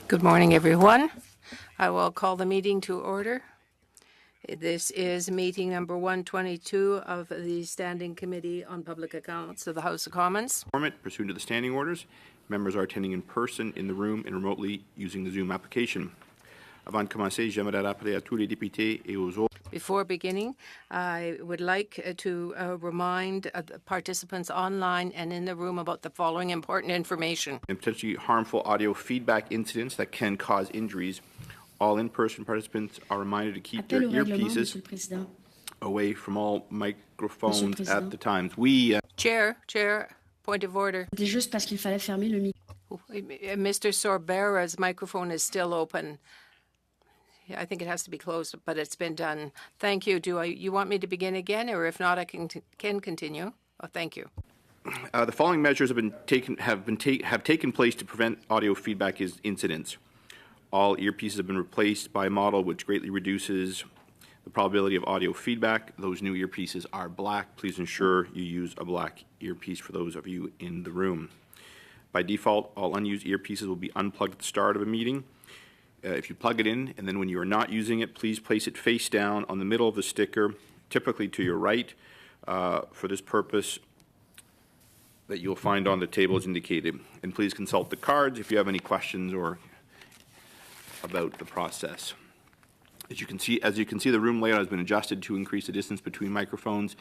Good morning, everyone. I will call the meeting to order. This is meeting number 122 of the Standing Committee on Public Accounts of the House of Commons. Pursuant to the standing orders, members are attending in person in the room and remotely using the Zoom application. Avant de commencer, j'aimerais rappeler à tous les députés et aux autres. Before beginning, I would like to remind the participants online and in the room about the following important information. And potentially harmful audio feedback incidents that can cause injuries. All in-person participants are reminded to keep their earpieces away from all microphones at the times. Chair, point of order. C'était juste parce qu'il fallait fermer le micro. Mr. Sorbera's microphone is still open. I think it has to be closed, but it's been done. Thank you. You want me to begin again, or if not, I can continue? Oh, thank you. The following measures have taken place to prevent audio feedback incidents. All earpieces have been replaced by a model which greatly reduces the probability of audio feedback. Those new earpieces are black. Please ensure you use a black earpiece for those of you in the room. By default, all unused earpieces will be unplugged at the start of a meeting. If you plug it in, and then when you are not using it, please place it face down on the middle of the sticker, typically to your right, for this purpose that you'll find on the table as indicated. And please consult the cards if you have any questions or about the process. As you can see, the room layout has been adjusted to increase the distance between microphones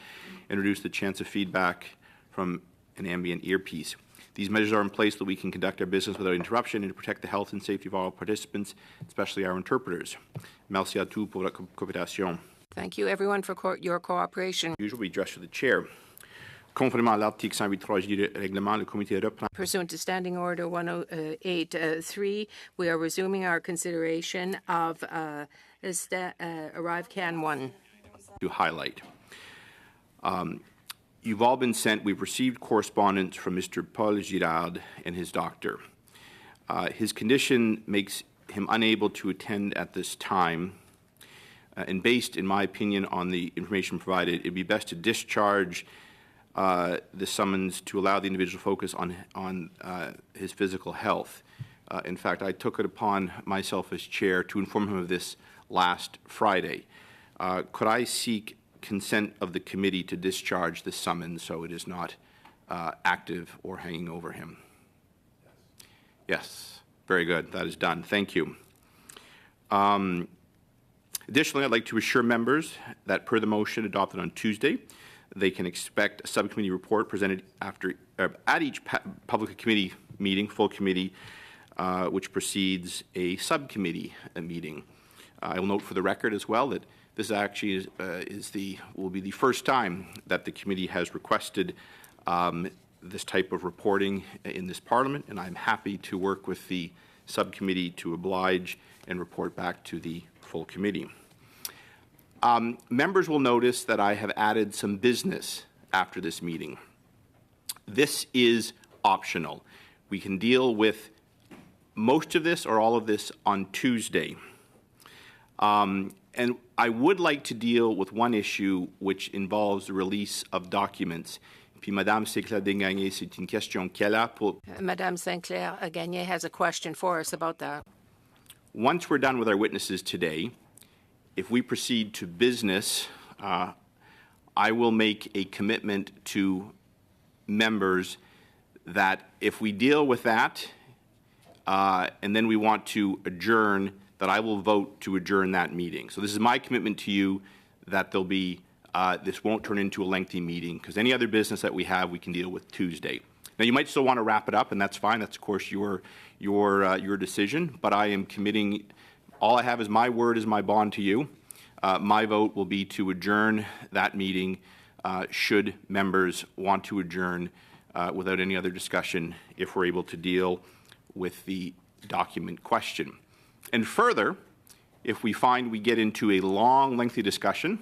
and reduce the chance of feedback from an ambient earpiece. These measures are in place so that we can conduct our business without interruption and to protect the health and safety of all participants, especially our interpreters. Merci à tous pour la coopération. Thank you, everyone, for your cooperation. Usually addressed to the chair. Conformément à l'article 108.3 du règlement, le comité reprend. Pursuant to Standing Order 108.3, we are resuming our consideration of Arrive Can 1. To highlight. You've all been sent, we've received correspondence from Mr. Paul Girard and his doctor. His condition makes him unable to attend at this time, and based, in my opinion, on the information provided, it'd be best to discharge the summons to allow the individual to focus on his physical health. In fact, I took it upon myself as chair to inform him of this last Friday. Could I seek consent of the committee to discharge the summons so it is not active or hanging over him? Yes. Very good. That is done. Thank you. Additionally, I'd like to assure members that per the motion adopted on Tuesday, they can expect a subcommittee report presented at each public committee meeting, full committee, which precedes a subcommittee meeting. I will note for the record as well that this actually will be the first time that the committee has requested this type of reporting in this Parliament, and I'm happy to work with the subcommittee to oblige and report back to the full committee. Members will notice that I have added some business after this meeting. This is optional. We can deal with most of this or all of this on Tuesday. And I would like to deal with one issue which involves the release of documents. Puis Madame Sinclair-Desgagnés, c'est une question qu'elle a pour... Madame Sinclair-Desgagnés has a question for us about that. Once we're done with our witnesses today, if we proceed to business, I will make a commitment to members that if we deal with that and then we want to adjourn, that I will vote to adjourn that meeting. So this is my commitment to you that there'll be, this won't turn into a lengthy meeting, because any other business that we have, we can deal with Tuesday. Now, you might still want to wrap it up, and that's fine. That's, of course, your decision, but I am committing, all I have is my word is my bond to you. My vote will be to adjourn that meeting should members want to adjourn without any other discussion if we're able to deal with the document question. And further, if we find we get into a long, lengthy discussion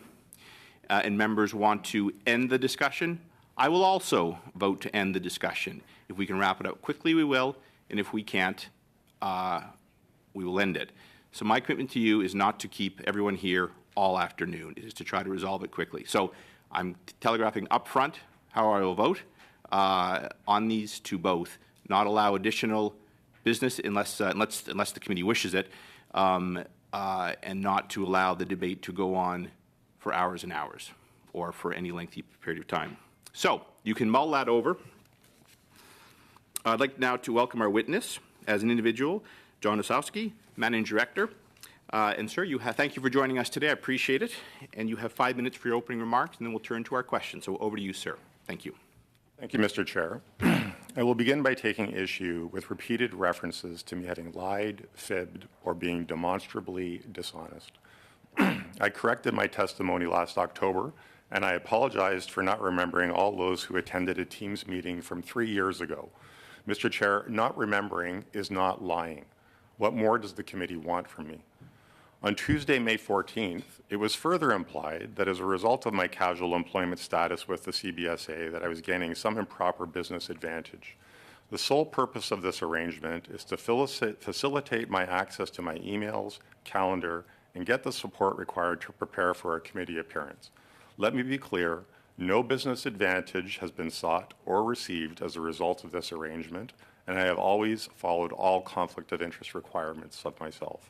and members want to end the discussion, I will also vote to end the discussion. If we can wrap it up quickly, we will, and if we can't, we will end it. So my commitment to you is not to keep everyone here all afternoon. It is to try to resolve it quickly. So I'm telegraphing up front how I will vote on these to both not allow additional business unless the committee wishes it, and not to allow the debate to go on for hours and hours or for any lengthy period of time. So you can mull that over. I'd like now to welcome our witness as an individual, John Osowski, Managing Director. And sir, thank you for joining us today. I appreciate it. And you have 5 minutes for your opening remarks, and then we'll turn to our questions. So over to you, sir. Thank you. Thank you, Mr. Chair. I will begin by taking issue with repeated references to me having lied, fibbed, or being demonstrably dishonest. I corrected my testimony last October, and I apologized for not remembering all those who attended a Teams meeting from 3 years ago. Mr. Chair, not remembering is not lying. What more does the committee want from me? On Tuesday, May 14th, it was further implied that as a result of my casual employment status with the CBSA that I was gaining some improper business advantage. The sole purpose of this arrangement is to facilitate my access to my emails, calendar, and get the support required to prepare for a committee appearance. Let me be clear, no business advantage has been sought or received as a result of this arrangement, and I have always followed all conflict of interest requirements of myself.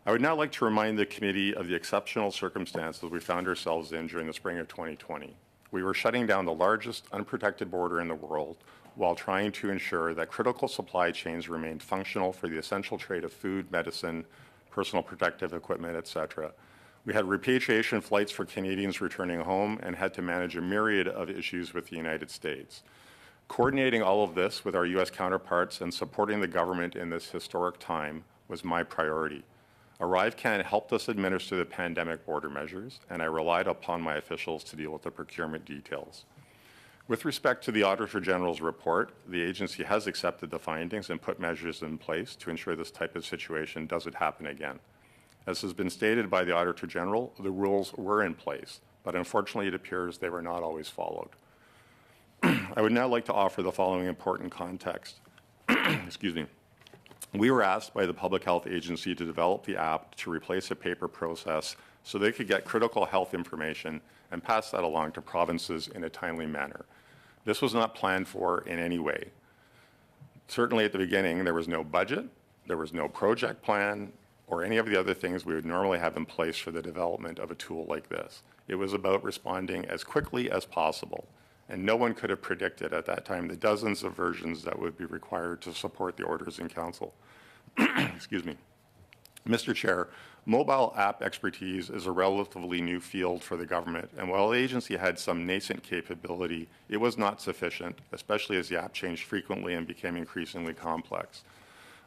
I would now like to remind the committee of the exceptional circumstances we found ourselves in during the spring of 2020. We were shutting down the largest unprotected border in the world while trying to ensure that critical supply chains remained functional for the essential trade of food, medicine, personal protective equipment, etc. We had repatriation flights for Canadians returning home and had to manage a myriad of issues with the United States. Coordinating all of this with our U.S. counterparts and supporting the government in this historic time was my priority. ArriveCan helped us administer the pandemic border measures, and I relied upon my officials to deal with the procurement details. With respect to the Auditor General's report, the agency has accepted the findings and put measures in place to ensure this type of situation doesn't happen again. As has been stated by the Auditor General, the rules were in place, but unfortunately it appears they were not always followed. I would now like to offer the following important context. Excuse me. We were asked by the Public Health Agency to develop the app to replace a paper process so they could get critical health information and pass that along to provinces in a timely manner. This was not planned for in any way. Certainly at the beginning, there was no budget, there was no project plan, or any of the other things we would normally have in place for the development of a tool like this. It was about responding as quickly as possible. And no one could have predicted at that time the dozens of versions that would be required to support the orders in council. Excuse me. Mr. Chair, mobile app expertise is a relatively new field for the government, and while the agency had some nascent capability, it was not sufficient, especially as the app changed frequently and became increasingly complex.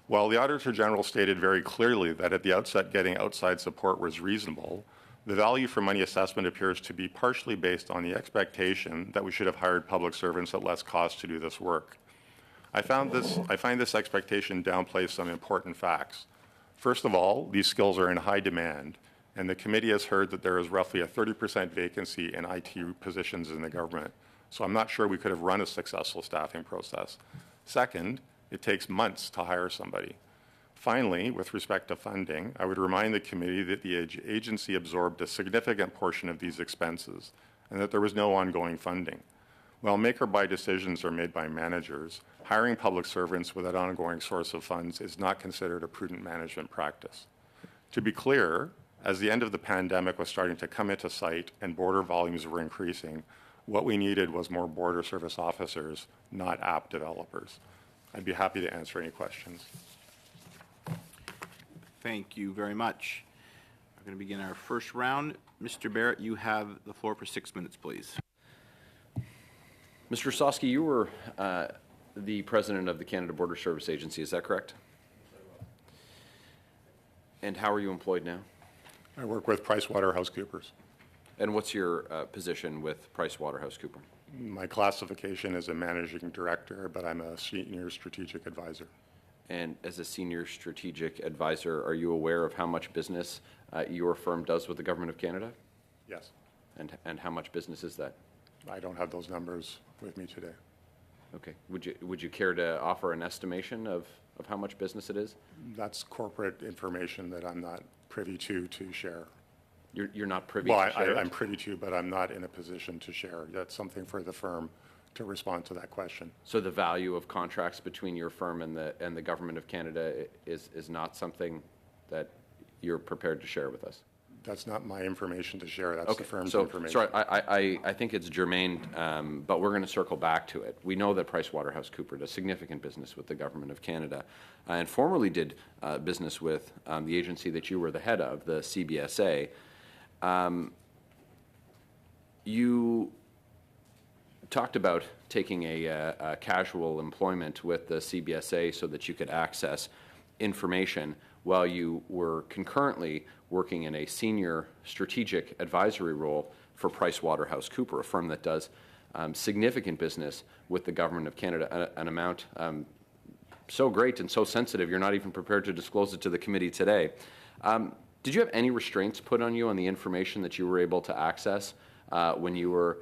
While the Auditor General stated very clearly that at the outset getting outside support was reasonable, the value for money assessment appears to be partially based on the expectation that we should have hired public servants at less cost to do this work. I find this expectation downplays some important facts. First of all, these skills are in high demand, and the committee has heard that there is roughly a 30% vacancy in IT positions in the government, so I'm not sure we could have run a successful staffing process. Second, it takes months to hire somebody. Finally, with respect to funding, I would remind the committee that the agency absorbed a significant portion of these expenses and that there was no ongoing funding. While make-or-buy decisions are made by managers, hiring public servants with an ongoing source of funds is not considered a prudent management practice. To be clear, as the end of the pandemic was starting to come into sight and border volumes were increasing, what we needed was more border service officers, not app developers. I'd be happy to answer any questions. Thank you very much. We're going to begin our first round. Mr. Barrett, you have the floor for 6 minutes, please. Mr. Osowski, you were the president of the Canada Border Service Agency, is that correct? And how are you employed now? I work with PricewaterhouseCoopers. And what's your position with PricewaterhouseCoopers? My classification is a managing director, but I'm a senior strategic advisor. And as a senior strategic advisor, are you aware of how much business your firm does with the Government of Canada? Yes. And how much business is that? I don't have those numbers with me today. Okay. Would you care to offer an estimation of how much business it is? That's corporate information that I'm not privy to share. You're not privy Well, to share it? I'm privy to, but I'm not in a position to share. That's something for the firm to respond to that question. So the value of contracts between your firm and the Government of Canada is not something that you're prepared to share with us? That's not my information to share. That's the firm's so, information. Sorry, I think it's germane, but we're going to circle back to it. We know that PricewaterhouseCoopers does significant business with the Government of Canada and formerly did business with the agency that you were the head of, the CBSA. You talked about taking a casual employment with the CBSA so that you could access information while you were concurrently working in a senior strategic advisory role for PricewaterhouseCoopers, a firm that does significant business with the Government of Canada, an amount so great and so sensitive you're not even prepared to disclose it to the committee today. Did you have any restraints put on you on the information that you were able to access when you were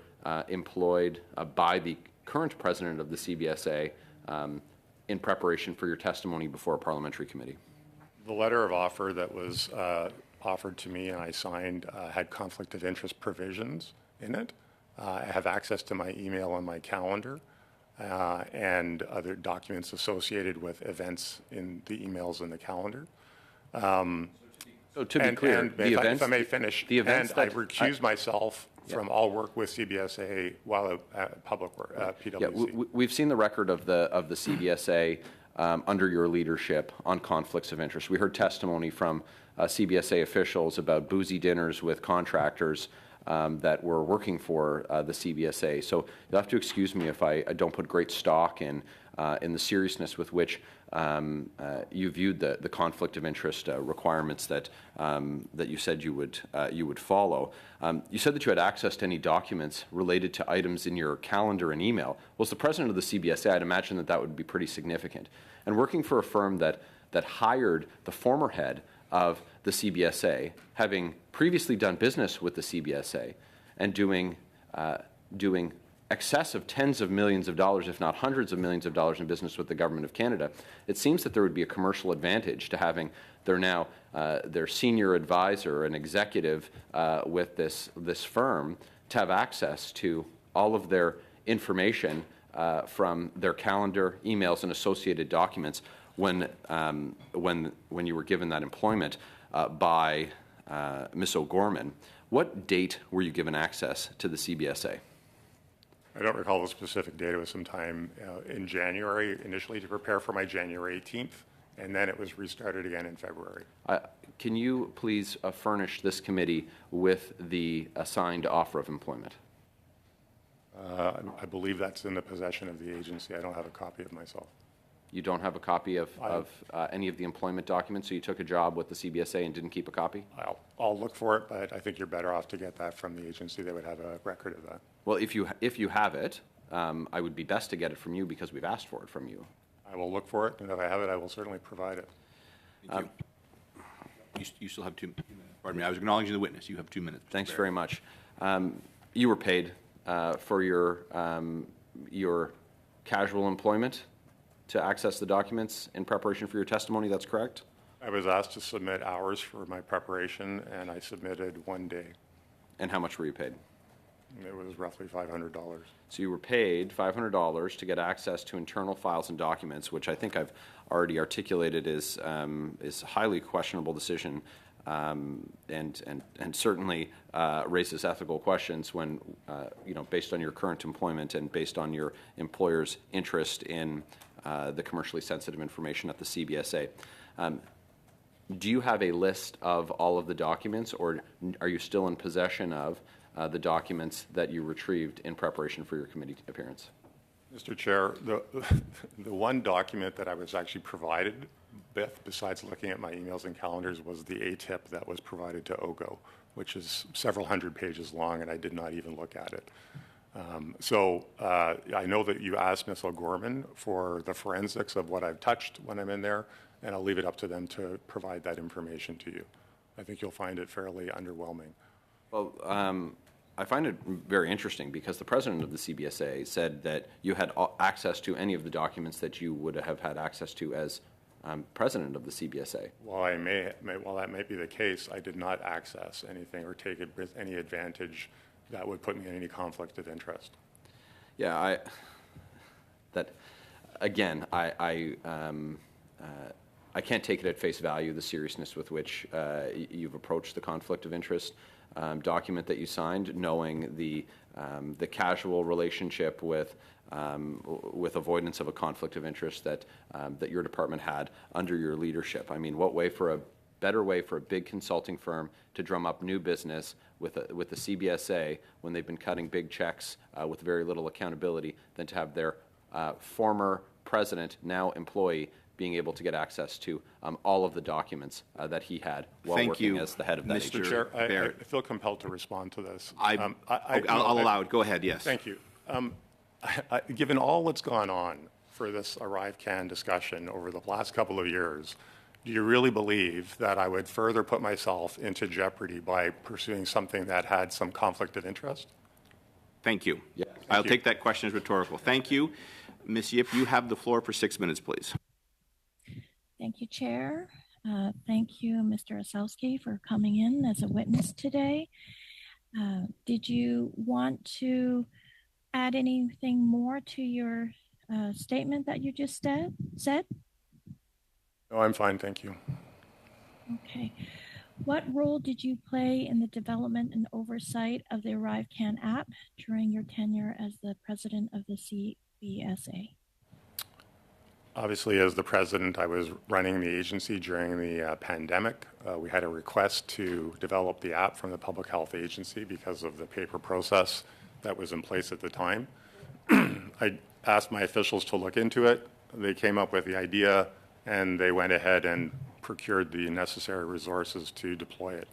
employed by the current president of the CBSA in preparation for your testimony before a parliamentary committee? The letter of offer that was offered to me and I signed had conflict of interest provisions in it. I have access to my email and my calendar and other documents associated with events in the emails and the calendar. So to be clear, the events, if I may finish, the events and I recuse myself from all work with CBSA while at public work, PwC. Yeah, we've seen the record of the CBSA under your leadership on conflicts of interest. We heard testimony from CBSA officials about boozy dinners with contractors that were working for the CBSA. So you'll have to excuse me if I don't put great stock in the seriousness with which you viewed the conflict of interest requirements that you said you would follow. You said that you had access to any documents related to items in your calendar and email. Well, as the president of the CBSA, I'd imagine that would be pretty significant. And working for a firm that hired the former head of the CBSA, having previously done business with the CBSA, and doing excess of tens of millions of dollars, if not hundreds of millions of dollars in business with the Government of Canada, it seems that there would be a commercial advantage to having their senior advisor and executive with this firm to have access to all of their information from their calendar, emails, and associated documents when you were given that employment by Ms. O'Gorman. What date were you given access to the CBSA? I don't recall the specific date. It was sometime in January initially to prepare for my January 18th, and then it was restarted again in February. Can you please furnish this committee with the assigned offer of employment? I believe that's in the possession of the agency. I don't have a copy of myself. You don't have a copy of any of the employment documents, so you took a job with the CBSA and didn't keep a copy? I'll look for it, but I think you're better off to get that from the agency. They would have a record of that. Well, if you have it, I would be best to get it from you because we've asked for it from you. I will look for it, and if I have it, I will certainly provide it. Thank you. You still have 2 minutes. Pardon me, I was acknowledging the witness. You have 2 minutes. Thanks very much. You were paid for your casual employment to access the documents in preparation for your testimony. That's correct? I was asked to submit hours for my preparation, and I submitted 1 day. And how much were you paid? It was roughly $500. So you were paid $500 to get access to internal files and documents, which I think I've already articulated is a highly questionable decision, and certainly raises ethical questions when based on your current employment and based on your employer's interest in the commercially sensitive information at the CBSA. Do you have a list of all of the documents, or are you still in possession of the documents that you retrieved in preparation for your committee appearance? Mr. Chair, the one document that I was actually provided with, besides looking at my emails and calendars, was the ATIP that was provided to OGO, which is several hundred pages long, and I did not even look at it. So I know that you asked Ms. O'Gorman for the forensics of what I've touched when I'm in there, and I'll leave it up to them to provide that information to you. I think you'll find it fairly underwhelming. Well, I find it very interesting because the president of the CBSA said that you had access to any of the documents that you would have had access to as president of the CBSA. While that may be the case, I did not access anything or take any advantage that would put me in any conflict of interest. Yeah, I can't take it at face value, the seriousness with which you've approached the conflict of interest document that you signed, knowing the casual relationship with avoidance of a conflict of interest that your department had under your leadership. I mean, what better way for a big consulting firm to drum up new business with the CBSA when they've been cutting big checks with very little accountability than to have their former president, now employee, being able to get access to all of the documents that he had while working as the head of that Mr. agency. Chair, Barrett. I feel compelled to respond to this. I'll allow it. Go ahead, yes. Thank you. Given all that's gone on for this ArriveCAN discussion over the last couple of years, do you really believe that I would further put myself into jeopardy by pursuing something that had some conflict of interest? Thank you. Yeah. I'll take that question as rhetorical. Thank you. Ms. Yip, you have the floor for 6 minutes, please. Thank you, Chair. Thank you, Mr. Osowski, for coming in as a witness today. Did you want to add anything more to your statement that you just said? No, I'm fine, thank you. Okay. What role did you play in the development and oversight of the ArriveCAN app during your tenure as the president of the CBSA? Obviously, as the president, I was running the agency during the pandemic. We had a request to develop the app from the Public Health Agency because of the paper process that was in place at the time. I asked my officials to look into it. They came up with the idea, and they went ahead and procured the necessary resources to deploy it.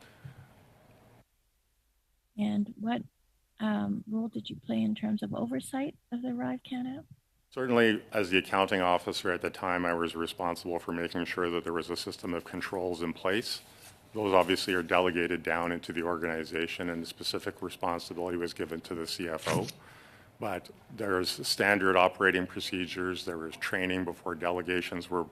And what role did you play in terms of oversight of the ArriveCAN app? Certainly, as the accounting officer at the time, I was responsible for making sure that there was a system of controls in place. Those obviously are delegated down into the organization, and the specific responsibility was given to the CFO. But there's standard operating procedures. There was training before delegations were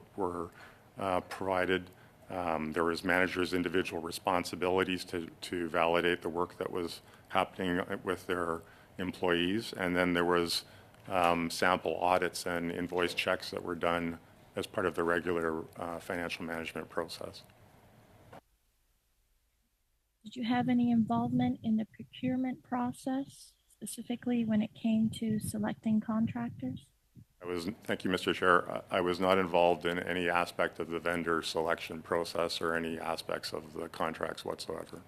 provided. There was managers' individual responsibilities to validate the work that was happening with their employees. And then there was sample audits and invoice checks that were done as part of the regular financial management process. Did you have any involvement in the procurement process, specifically when it came to selecting contractors? Thank you, Mr. Chair. I was not involved in any aspect of the vendor selection process or any aspects of the contracts whatsoever.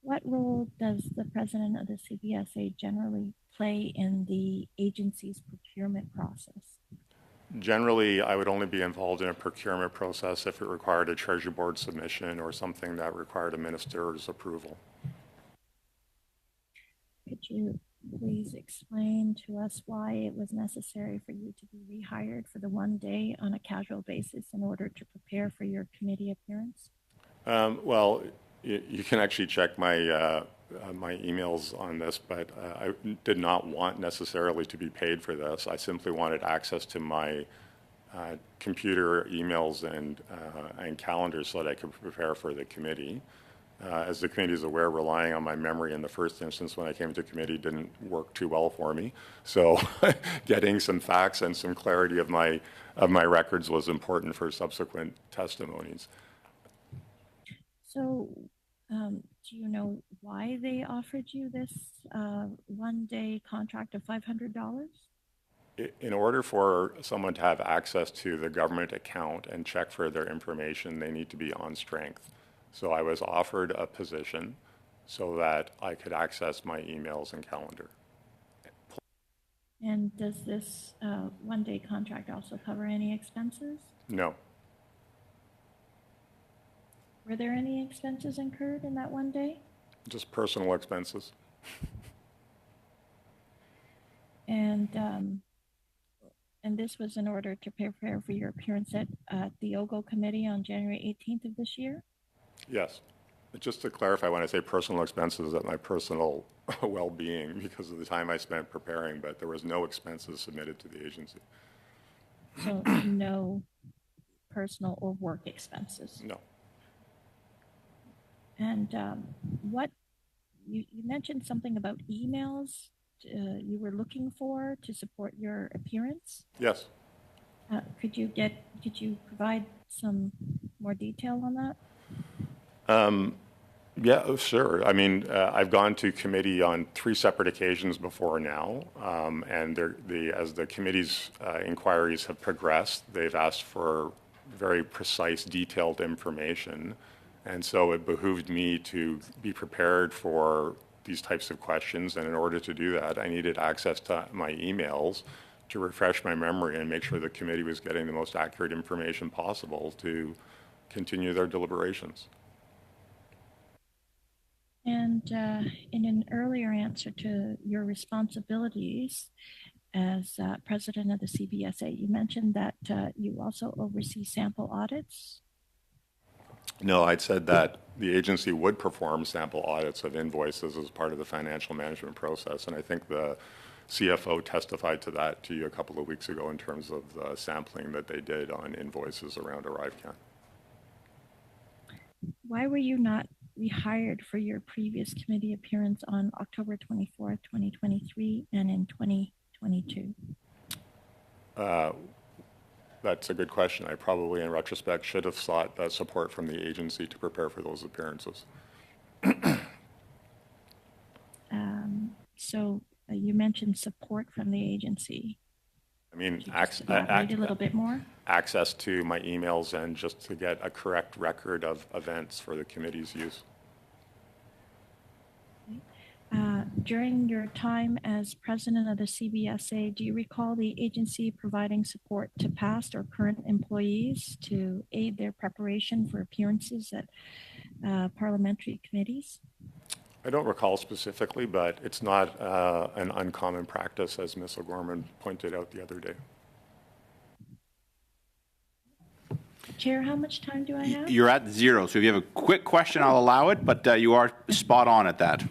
What role does the president of the CBSA generally play in the agency's procurement process? Generally, I would only be involved in a procurement process if it required a Treasury Board submission or something that required a minister's approval. Could you please explain to us why it was necessary for you to be rehired for the one day on a casual basis in order to prepare for your committee appearance? Well, you can actually check my my emails on this, but I did not want necessarily to be paid for this. I simply wanted access to my computer emails and calendars so that I could prepare for the committee. As the committee is aware, relying on my memory in the first instance when I came to committee didn't work too well for me. So getting some facts and some clarity of my records was important for subsequent testimonies. So, do you know why they offered you this one-day contract of $500? In order for someone to have access to the government account and check for their information, they need to be on strength. So I was offered a position so that I could access my emails and calendar. And does this one-day contract also cover any expenses? No. Were there any expenses incurred in that one day? Just personal expenses. And this was in order to prepare for your appearance at the OGO committee on January 18th of this year? Yes. Just to clarify, when I say personal expenses, at my personal well-being because of the time I spent preparing, but there was no expenses submitted to the agency. So no personal or work expenses? No. And what you mentioned something about emails you were looking for to support your appearance? Yes. Could you provide some more detail on that? Yeah, sure. I mean, I've gone to committee on 3 separate occasions before now, and as the committee's inquiries have progressed, they've asked for very precise, detailed information, and so it behooved me to be prepared for these types of questions, and in order to do that, I needed access to my emails to refresh my memory and make sure the committee was getting the most accurate information possible to continue their deliberations. And in an earlier answer to your responsibilities as president of the CBSA, you mentioned that you also oversee sample audits. No, I'd said that the agency would perform sample audits of invoices as part of the financial management process, and I think the CFO testified to that to you a couple of weeks ago in terms of the sampling that they did on invoices around ArriveCan. Why were you not rehired for your previous committee appearance on October 24th, 2023 and in 2022? That's a good question. I probably, in retrospect, should have sought that support from the agency to prepare for those appearances. So you mentioned support from the agency. I mean, Elaborate a little bit more. access to my emails and just to get a correct record of events for the committee's use. During your time as president of the CBSA, do you recall the agency providing support to past or current employees to aid their preparation for appearances at parliamentary committees? I don't recall specifically, but it's not an uncommon practice, as Ms. O'Gorman pointed out the other day. Chair, how much time do I have? You're at 0, so if you have a quick question, I'll allow it, but you are spot on at that.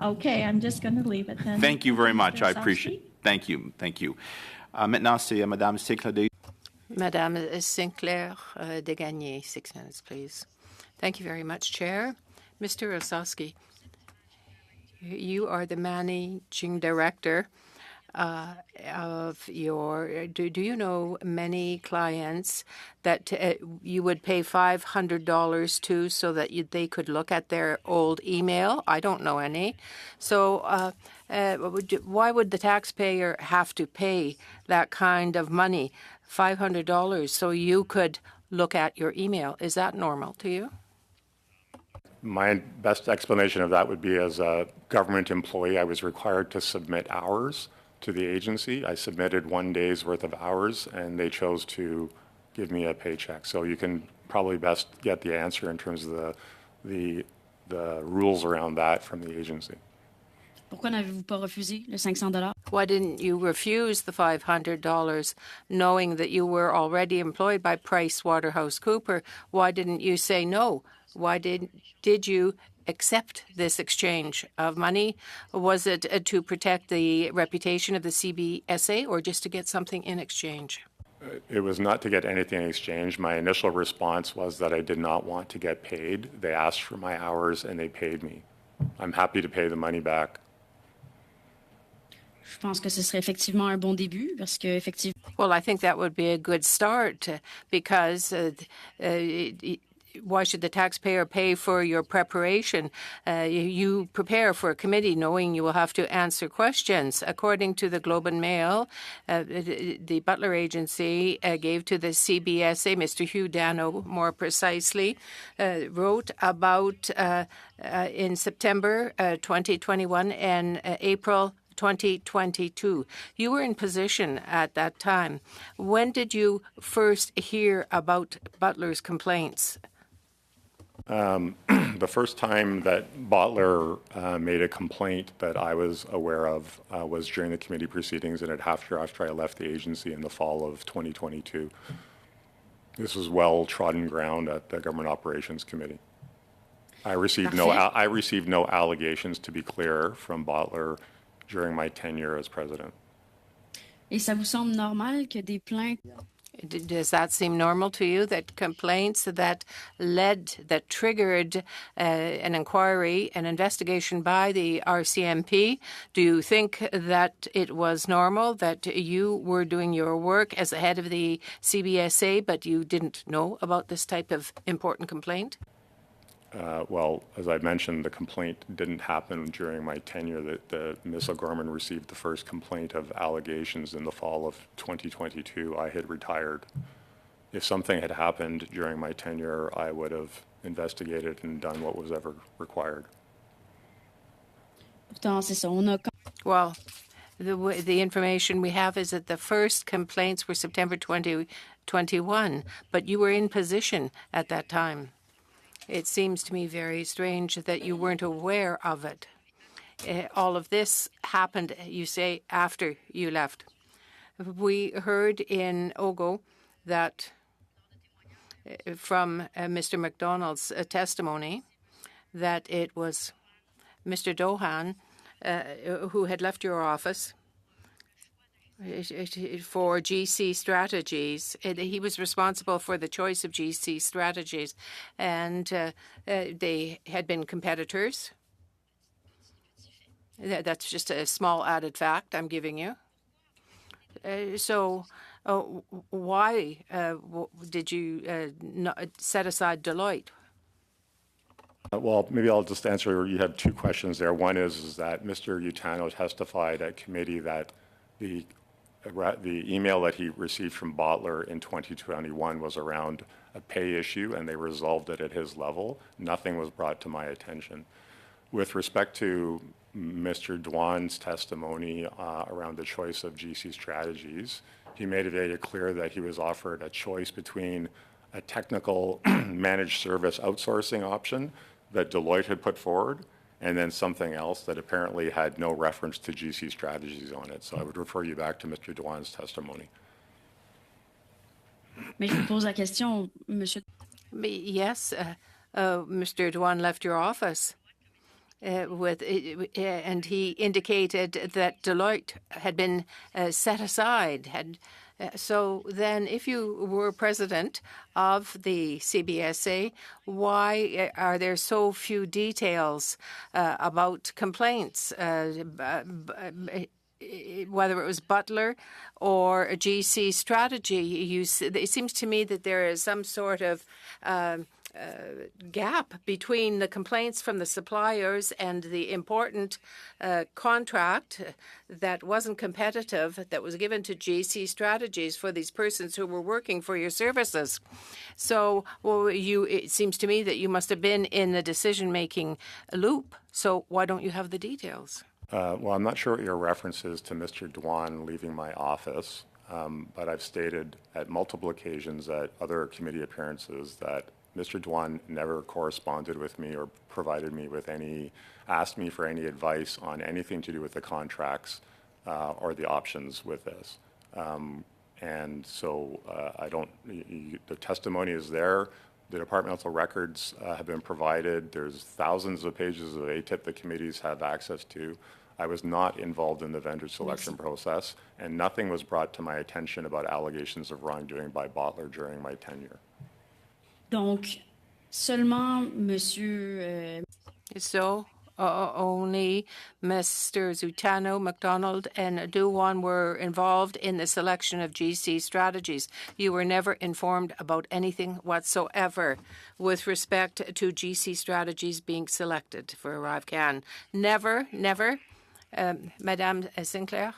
Okay, I'm just going to leave it then. Thank you very much. Mr. I appreciate it. Thank you. Thank you. Maintenant, c'est Madame Sinclair. Madame Sinclair Desgagnés, 6 minutes, please. Thank you very much, Chair. Mr. Osowski, you are the managing director of your. Do you know many clients that you would pay $500 to so that they could look at their old email? I don't know any. So why would the taxpayer have to pay that kind of money, $500, so you could look at your email? Is that normal to you? My best explanation of that would be, as a government employee, I was required to submit hours to the agency. I submitted 1 day's worth of hours, and they chose to give me a paycheck. So you can probably best get the answer in terms of the rules around that from the agency. Pourquoi n'avez-vous pas refusé le $500? Why didn't you refuse the $500, knowing that you were already employed by PricewaterhouseCoopers? Why didn't you say no? Why did you accept this exchange of money? Was it to protect the reputation of the CBSA or just to get something in exchange? It was not to get anything in exchange. My initial response was that I did not want to get paid. They asked for my hours and they paid me. I'm happy to pay the money back. Je pense que ce serait effectivement un bon début parce que effectivement. Well, I think that would be a good start because why should the taxpayer pay for your preparation? You prepare for a committee knowing you will have to answer questions. According to the Globe and Mail, the Butler Agency gave to the CBSA, Mr. Hugh Dano more precisely, wrote about in September 2021 and April 2022. You were in position at that time. When did you first hear about Butler's complaints? The first time that Butler made a complaint that I was aware of was during the committee proceedings and after I left the agency in the fall of 2022. This was well-trodden ground at the Government Operations Committee. I received no allegations, to be clear, from Butler during my tenure as president. Et ça vous semble normal que des plaintes? Does that seem normal to you, that complaints that triggered an inquiry, an investigation by the RCMP? Do you think that it was normal that you were doing your work as the head of the CBSA, but you didn't know about this type of important complaint? Well, as I mentioned, the complaint didn't happen during my tenure. Ms. O'Gorman received the first complaint of allegations in the fall of 2022. I had retired. If something had happened during my tenure, I would have investigated and done what was ever required. Well, the information we have is that the first complaints were September 2021, but you were in position at that time. It seems to me very strange that you weren't aware of it. All of this happened, you say, after you left. We heard in Ogo that from Mr. McDonald's testimony that it was Mr. Dohan who had left your office for GC Strategies. He was responsible for the choice of GC Strategies, and they had been competitors. That's just a small added fact I'm giving you. So why did you not set aside Deloitte? Well, maybe I'll just answer. You had two questions there. One is that Mr. Utano testified at committee that the email that he received from Bottler in 2021 was around a pay issue, and they resolved it at his level. Nothing was brought to my attention. With respect to Mr. Dwan's testimony around the choice of GC Strategies, he made it very clear that he was offered a choice between a technical managed service outsourcing option that Deloitte had put forward, and then something else that apparently had no reference to GC Strategies on it. So I would refer you back to Mr. Dwan's testimony. Mais je vous pose la question, Monsieur. Yes, Mr. Dwan left your office and he indicated that Deloitte had been set aside. So then, if you were president of the CBSA, why are there so few details about complaints, whether it was Butler or a GC Strategy? It seems to me that there is some sort of gap between the complaints from the suppliers and the important contract that wasn't competitive that was given to GC Strategies for these persons who were working for your services. So, it seems to me that you must have been in the decision-making loop. So why don't you have the details? Well, I'm not sure what your reference is to Mr. Dwan leaving my office, but I've stated at multiple occasions at other committee appearances that Mr. Dwan never corresponded with me or provided me with asked me for any advice on anything to do with the contracts or the options with this. And so the testimony is there. The departmental records have been provided. There's thousands of pages of ATIP the committees have access to. I was not involved in the vendor selection process, and nothing was brought to my attention about allegations of wrongdoing by Bottler during my tenure. Donc, seulement Monsieur. So only Mr. Zutano, McDonald, and Duwan were involved in the selection of GC Strategies. You were never informed about anything whatsoever with respect to GC Strategies being selected for ArriveCan. Never. Madame Sinclair?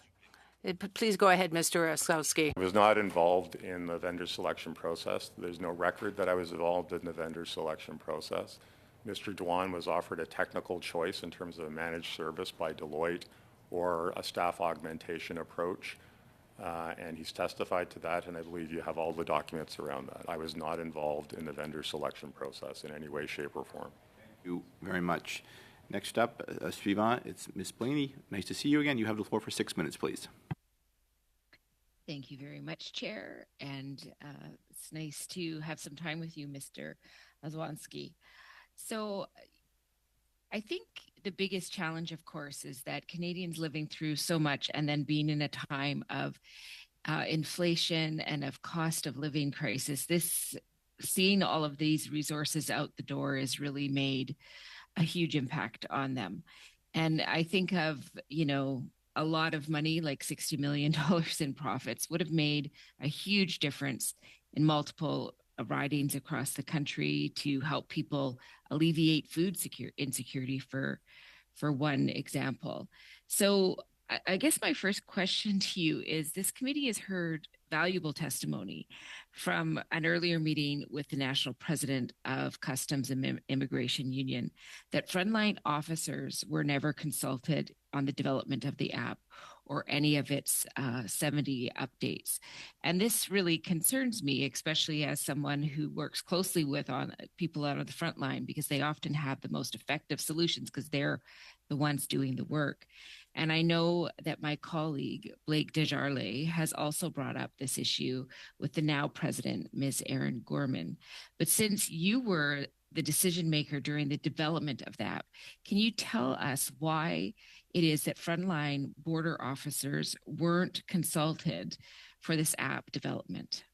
Please go ahead, Mr. Osowski. I was not involved in the vendor selection process. There's no record that I was involved in the vendor selection process. Mr. Dwan was offered a technical choice in terms of a managed service by Deloitte or a staff augmentation approach, and he's testified to that, and I believe you have all the documents around that. I was not involved in the vendor selection process in any way, shape, or form. Thank you very much. Next up, suivant, it's Ms. Blaney. Nice to see you again. You have the floor for 6 minutes, please. Thank you very much, Chair, and it's nice to have some time with you, Mr. Osowski. So I think the biggest challenge, of course, is that Canadians living through so much and then being in a time of inflation and of cost of living crisis, seeing all of these resources out the door has really made a huge impact on them. And I think of, a lot of money, like $60 million in profits, would have made a huge difference in multiple ridings across the country to help people alleviate food insecurity, for one example. So I guess my first question to you is, this committee has heard valuable testimony from an earlier meeting with the national president of Customs and Immigration Union that frontline officers were never consulted on the development of the app or any of its 70 updates. And this really concerns me, especially as someone who works closely with people out of the front line, because they often have the most effective solutions because they're the ones doing the work. And I know that my colleague, Blake Desjardins, has also brought up this issue with the now president, Ms. Erin Gorman. But since you were the decision maker during the development of that, can you tell us why it is that frontline border officers weren't consulted for this app development?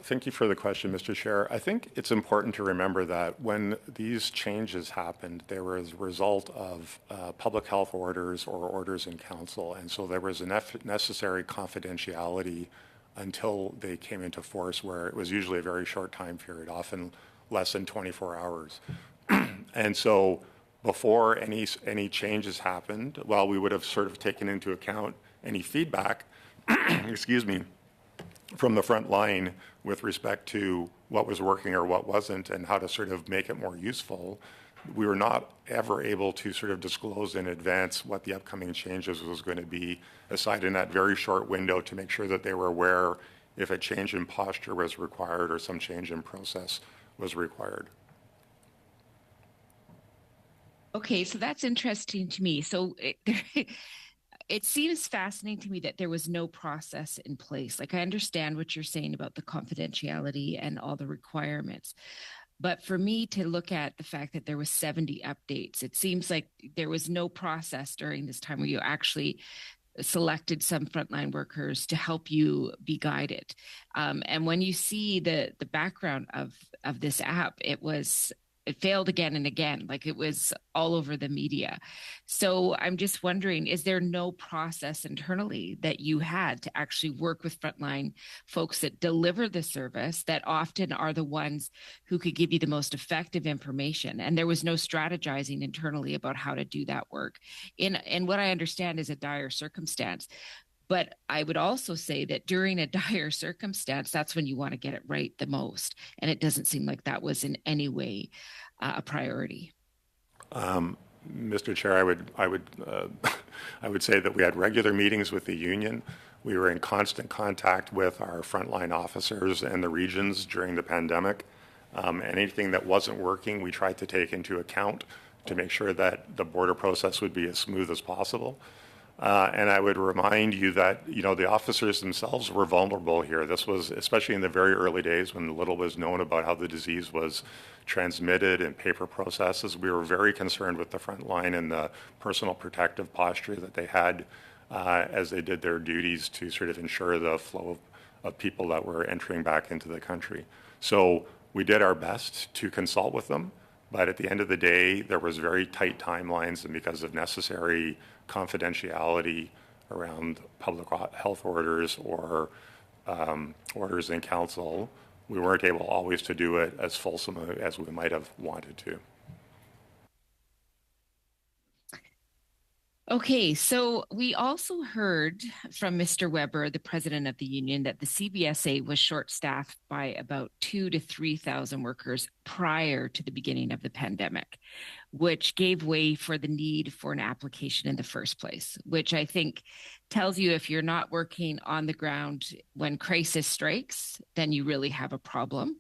Thank you for the question, Mr. Chair. I think it's important to remember that when these changes happened, they were as a result of public health orders or orders in council. And so there was a necessary confidentiality until they came into force, where it was usually a very short time period, often less than 24 hours. And so before any changes happened, well, we would have sort of taken into account any feedback, excuse me, from the front line with respect to what was working or what wasn't and how to sort of make it more useful. We were not ever able to sort of disclose in advance what the upcoming changes was going to be, aside in that very short window, to make sure that they were aware if a change in posture was required or some change in process was required. Okay, so that's interesting to me. So it seems fascinating to me that there was no process in place. Like, I understand what you're saying about the confidentiality and all the requirements. But for me to look at the fact that there was 70 updates, it seems like there was no process during this time where you actually selected some frontline workers to help you be guided. And when you see the background of this app, it failed again and again, like it was all over the media. So I'm just wondering, is there no process internally that you had to actually work with frontline folks that deliver the service, that often are the ones who could give you the most effective information? And there was no strategizing internally about how to do that work in what I understand is a dire circumstance. But I would also say that during a dire circumstance, that's when you want to get it right the most. And it doesn't seem like that was in any way a priority. Mr. Chair, I would say that we had regular meetings with the union. We were in constant contact with our frontline officers and the regions during the pandemic. Anything that wasn't working, we tried to take into account to make sure that the border process would be as smooth as possible. And I would remind you that, the officers themselves were vulnerable here. This was, especially in the very early days when little was known about how the disease was transmitted in paper processes, we were very concerned with the front line and the personal protective posture that they had as they did their duties to sort of ensure the flow of people that were entering back into the country. So we did our best to consult with them, but at the end of the day, there was very tight timelines, and because of necessary confidentiality around public health orders or orders in council, we weren't able always to do it as fulsome as we might have wanted to. Okay, so we also heard from Mr. Weber, the president of the union, that the CBSA was short-staffed by about 2,000 to 3,000 workers prior to the beginning of the pandemic, which gave way for the need for an application in the first place, which I think tells you if you're not working on the ground when crisis strikes, then you really have a problem.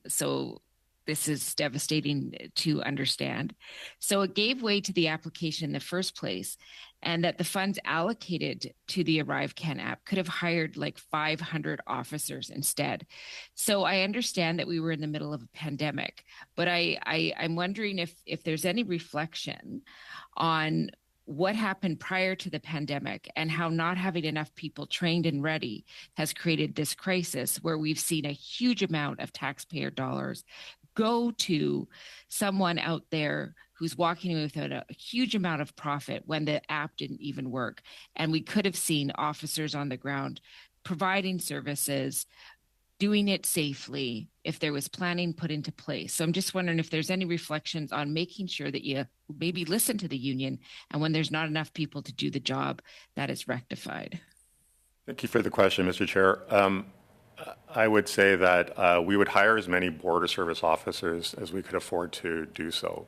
So this is devastating to understand. So it gave way to the application in the first place, and that the funds allocated to the ArriveCan app could have hired like 500 officers instead. So I understand that we were in the middle of a pandemic, but I'm wondering if there's any reflection on what happened prior to the pandemic and how not having enough people trained and ready has created this crisis where we've seen a huge amount of taxpayer dollars go to someone out there who's walking away with a huge amount of profit when the app didn't even work. And we could have seen officers on the ground providing services, doing it safely if there was planning put into place. So I'm just wondering if there's any reflections on making sure that you maybe listen to the union, and when there's not enough people to do the job, that is rectified. Thank you for the question, Mr. Chair. I would say that we would hire as many border service officers as we could afford to do so.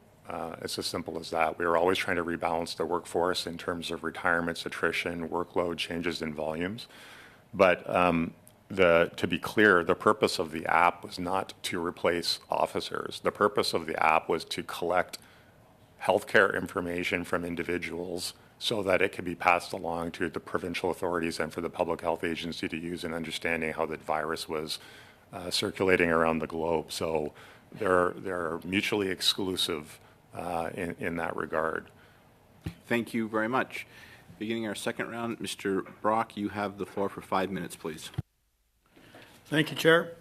It's as simple as that. We were always trying to rebalance the workforce in terms of retirements, attrition, workload, changes in volumes. But to be clear, the purpose of the app was not to replace officers. The purpose of the app was to collect healthcare information from individuals so that it could be passed along to the provincial authorities and for the public health agency to use in understanding how the virus was circulating around the globe. So they're mutually exclusive in that regard. Thank you very much. Beginning our second round, Mr. Brock, you have the floor for 5 minutes, please. Thank you, Chair.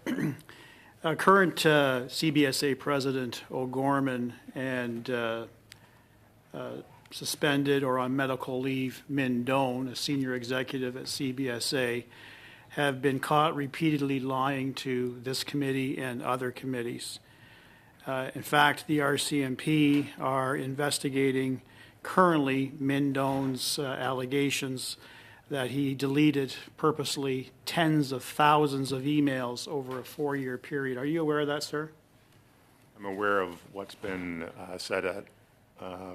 Current CBSA President O'Gorman and suspended or on medical leave Min Doan, a senior executive at CBSA, have been caught repeatedly lying to this committee and other committees. In fact, the RCMP are investigating currently Min Doan's allegations that he deleted purposely tens of thousands of emails over a 4-year period. Are you aware of that, sir? I'm aware of what's been said at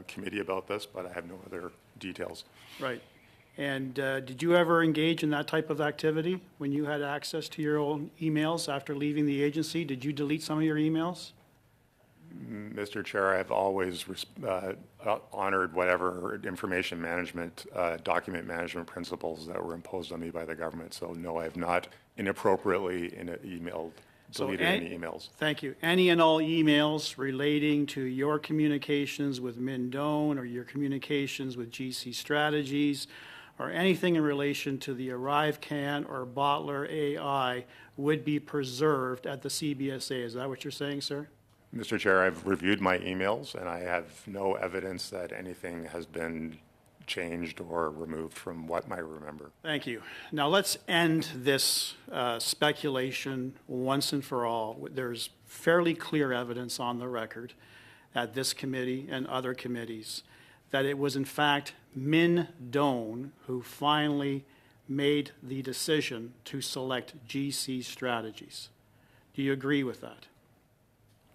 committee about this, but I have no other details. Right. And did you ever engage in that type of activity when you had access to your own emails after leaving the agency? Did you delete some of your emails? Mr. Chair, I have always honored whatever information management, document management principles that were imposed on me by the government. So no, I have not inappropriately deleted any emails. Thank you. Any and all emails relating to your communications with Min Doan or your communications with GC Strategies or anything in relation to the ArriveCAN or Bottler AI would be preserved at the CBSA. Is that what you're saying, sir? Mr. Chair, I've reviewed my emails and I have no evidence that anything has been changed or removed from what I remember. Thank you. Now let's end this speculation once and for all. There's fairly clear evidence on the record at this committee and other committees that it was in fact Min Doan who finally made the decision to select GC Strategies. Do you agree with that?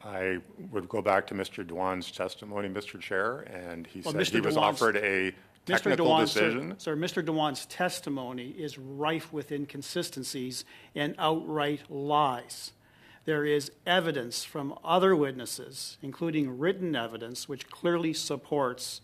I would go back to Mr. Dewan's testimony, Mr. Chair, and he said Mr. he was Dewan's, offered a technical decision. Sir, Mr. Dewan's testimony is rife with inconsistencies and outright lies. There is evidence from other witnesses, including written evidence, which clearly supports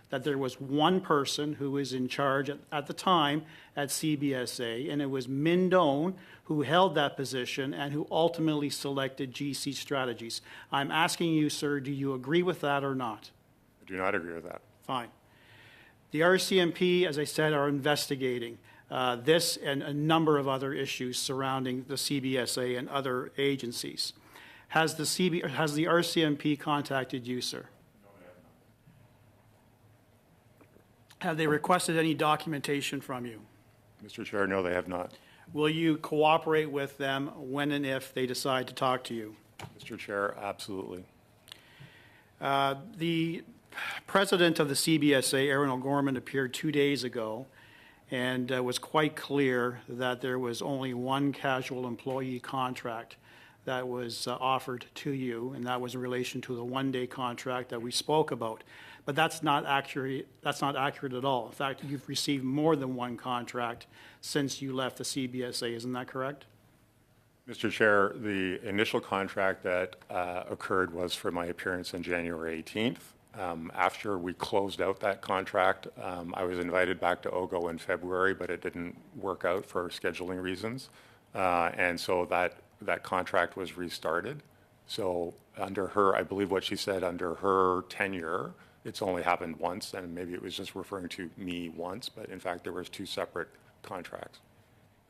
that there was one person who was in charge at the time at CBSA, and it was Min Doan who held that position and who ultimately selected GC Strategies. I'm asking you, sir, do you agree with that or not? I do not agree with that. Fine. The RCMP, as I said, are investigating this and a number of other issues surrounding the CBSA and other agencies. Has the RCMP contacted you, sir? Have they requested any documentation from you? Mr. Chair, no, they have not. Will you cooperate with them when and if they decide to talk to you? Mr. Chair, absolutely. The president of the CBSA, Aaron O'Gorman, appeared 2 days ago and was quite clear that there was only one casual employee contract that was offered to you, and that was in relation to the one-day contract that we spoke about. But that's not accurate. That's not accurate at all. In fact, you've received more than one contract since you left the CBSA. Isn't that correct? Mr. Chair, the initial contract that occurred was for my appearance on January 18th. After we closed out that contract, I was invited back to OGO in February, but it didn't work out for scheduling reasons. And so that contract was restarted. So under her, I believe what she said, under her tenure, it's only happened once, and maybe it was just referring to me once, but in fact, there was 2 separate contracts.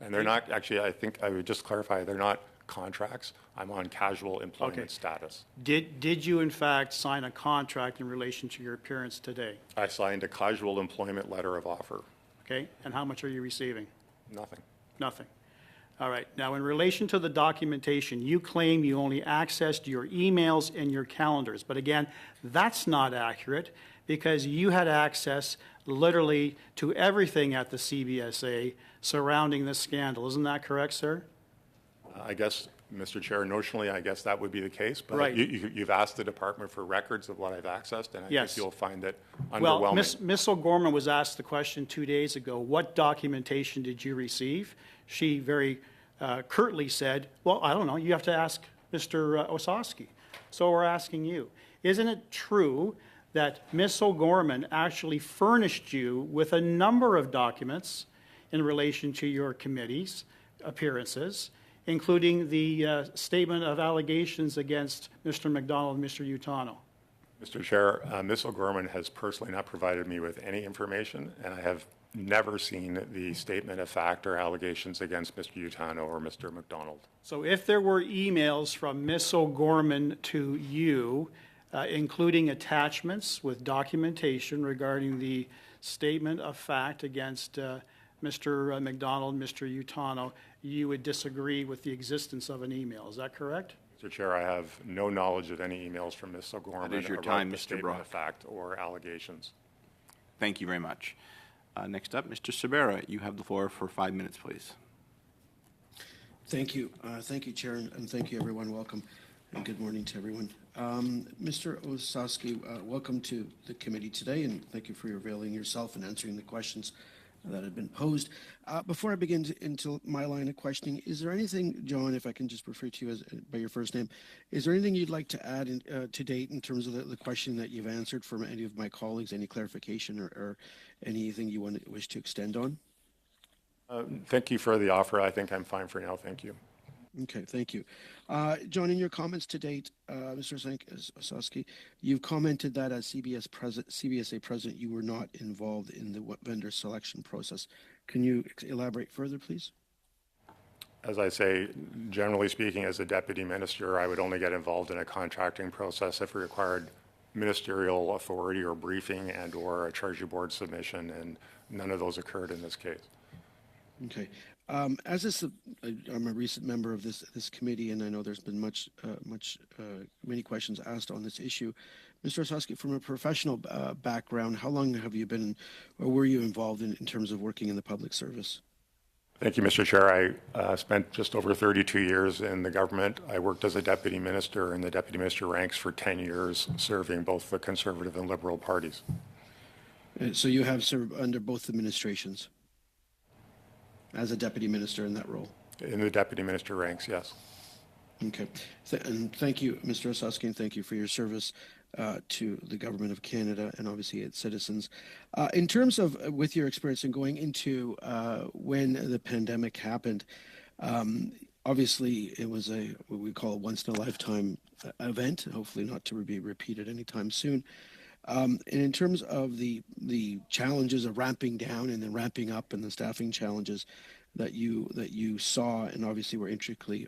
And they're not, actually, I think I would just clarify, they're not contracts. I'm on casual employment Okay. status. Did you in fact sign a contract in relation to your appearance today? I signed a casual employment letter of offer. Okay, and how much are you receiving? Nothing. Nothing. All right, now in relation to the documentation, you claim you only accessed your emails and your calendars. But again, that's not accurate because you had access literally to everything at the CBSA surrounding this scandal. Isn't that correct, sir? I guess, Mr. Chair, notionally, I guess that would be the case. But Right. you've asked the department for records of what I've accessed, and I Yes. think you'll find it Well, underwhelming. Ms. O'Gorman was asked the question 2 days ago, what documentation did you receive? She very curtly said, well, I don't know, you have to ask Mr. Osowski. So we're asking you. Isn't it true that Ms. O'Gorman actually furnished you with a number of documents in relation to your committee's appearances, including the statement of allegations against Mr. McDonald and Mr. Utano? Mr. Chair, Ms. O'Gorman has personally not provided me with any information, and I have never seen the statement of fact or allegations against Mr. Utano or Mr. McDonald. So if there were emails from Ms. O'Gorman to you, including attachments with documentation regarding the statement of fact against Mr. McDonald, Mr. Utano, you would disagree with the existence of an email. Is that correct? Mr. Chair, I have no knowledge of any emails from Ms. O'Gorman That is your around time, the Mr. statement Brock. of fact or allegations. Thank you very much. Next up, Mr. Sabera, you have the floor for 5 minutes, please. Thank you. Thank you, Chair, and thank you, everyone. Welcome, and good morning to everyone. Mr. Osowski, welcome to the committee today, and thank you for availing yourself and answering the questions that have been posed. Before I begin into my line of questioning, is there anything, John, if I can just refer to you as by your first name, is there anything you'd like to add to date in terms of the question that you've answered from any of my colleagues, any clarification or anything you wish to extend on? Thank you for the offer. I think I'm fine for now. Thank you. Okay, thank you. John, in your comments to date, Mr. Osowski, you've commented that as CBSA president, you were not involved in the vendor selection process. Can you elaborate further, please? As I say, generally speaking, as a deputy minister, I would only get involved in a contracting process if it required ministerial authority or briefing and or a Treasury Board submission, and none of those occurred in this case. Okay. I'm a recent member of this committee, and I know there's been many questions asked on this issue. Mr. Osowski, from a professional background, how long have you been, or were you involved in terms of working in the public service? Thank you, Mr. Chair. I spent just over 32 years in the government. I worked as a deputy minister in the deputy minister ranks for 10 years, serving both the Conservative and Liberal parties. So you have served under both administrations as a deputy minister in that role? In the deputy minister ranks, yes. Okay. And thank you, Mr. Osowski, and thank you for your service to the government of Canada and obviously its citizens. In terms of, with your experience in going into when the pandemic happened, obviously it was what we call a once-in-a-lifetime event, hopefully not to be repeated anytime soon. And in terms of the challenges of ramping down and then ramping up and the staffing challenges that you saw and obviously were intricately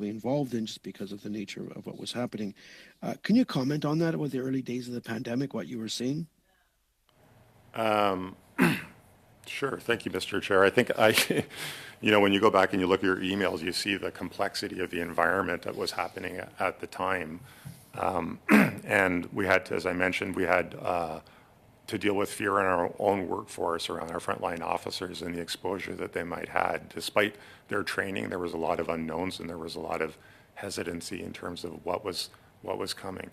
involved in just because of the nature of what was happening, can you comment on that with the early days of the pandemic, what you were seeing? Sure. Thank you, Mr. Chair. I think when you go back and you look at your emails, you see the complexity of the environment that was happening at the time. And we had to, as I mentioned, to deal with fear in our own workforce around our frontline officers and the exposure that they might had. Despite their training, there was a lot of unknowns and there was a lot of hesitancy in terms of what was coming.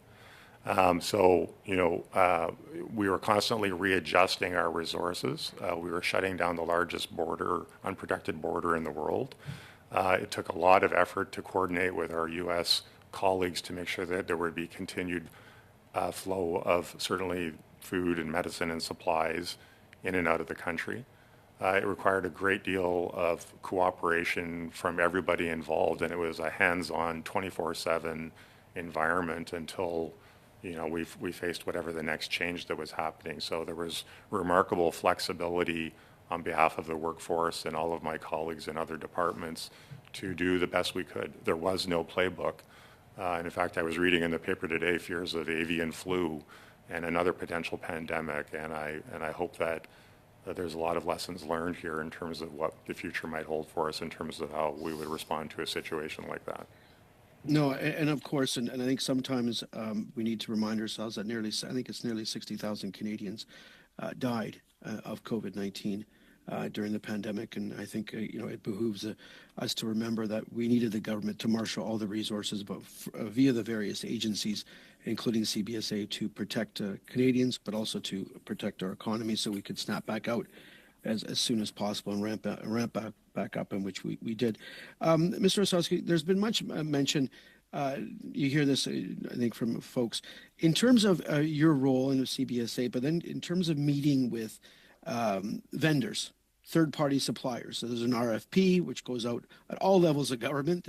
We were constantly readjusting our resources. We were shutting down the largest unprotected border in the world. It took a lot of effort to coordinate with our U.S. colleagues to make sure that there would be continued flow of certainly food and medicine and supplies in and out of the country. It required a great deal of cooperation from everybody involved, and it was a hands-on 24/7 environment until we faced whatever the next change that was happening. So there was remarkable flexibility on behalf of the workforce and all of my colleagues in other departments to do the best we could. There was no playbook. And in fact, I was reading in the paper today fears of avian flu and another potential pandemic, and I hope that there's a lot of lessons learned here in terms of what the future might hold for us in terms of how we would respond to a situation like that. No, and of course, and I think sometimes we need to remind ourselves that nearly 60,000 Canadians died of COVID-19 during the pandemic, and I think it behooves us to remember that we needed the government to marshal all the resources, but via the various agencies, including CBSA, to protect Canadians, but also to protect our economy, so we could snap back out as soon as possible and ramp back up, in which we did. Mr. Osowski, there's been much mention. You hear this, I think, from folks in terms of your role in the CBSA, but then in terms of meeting with vendors, third-party suppliers. So there's an RFP which goes out at all levels of government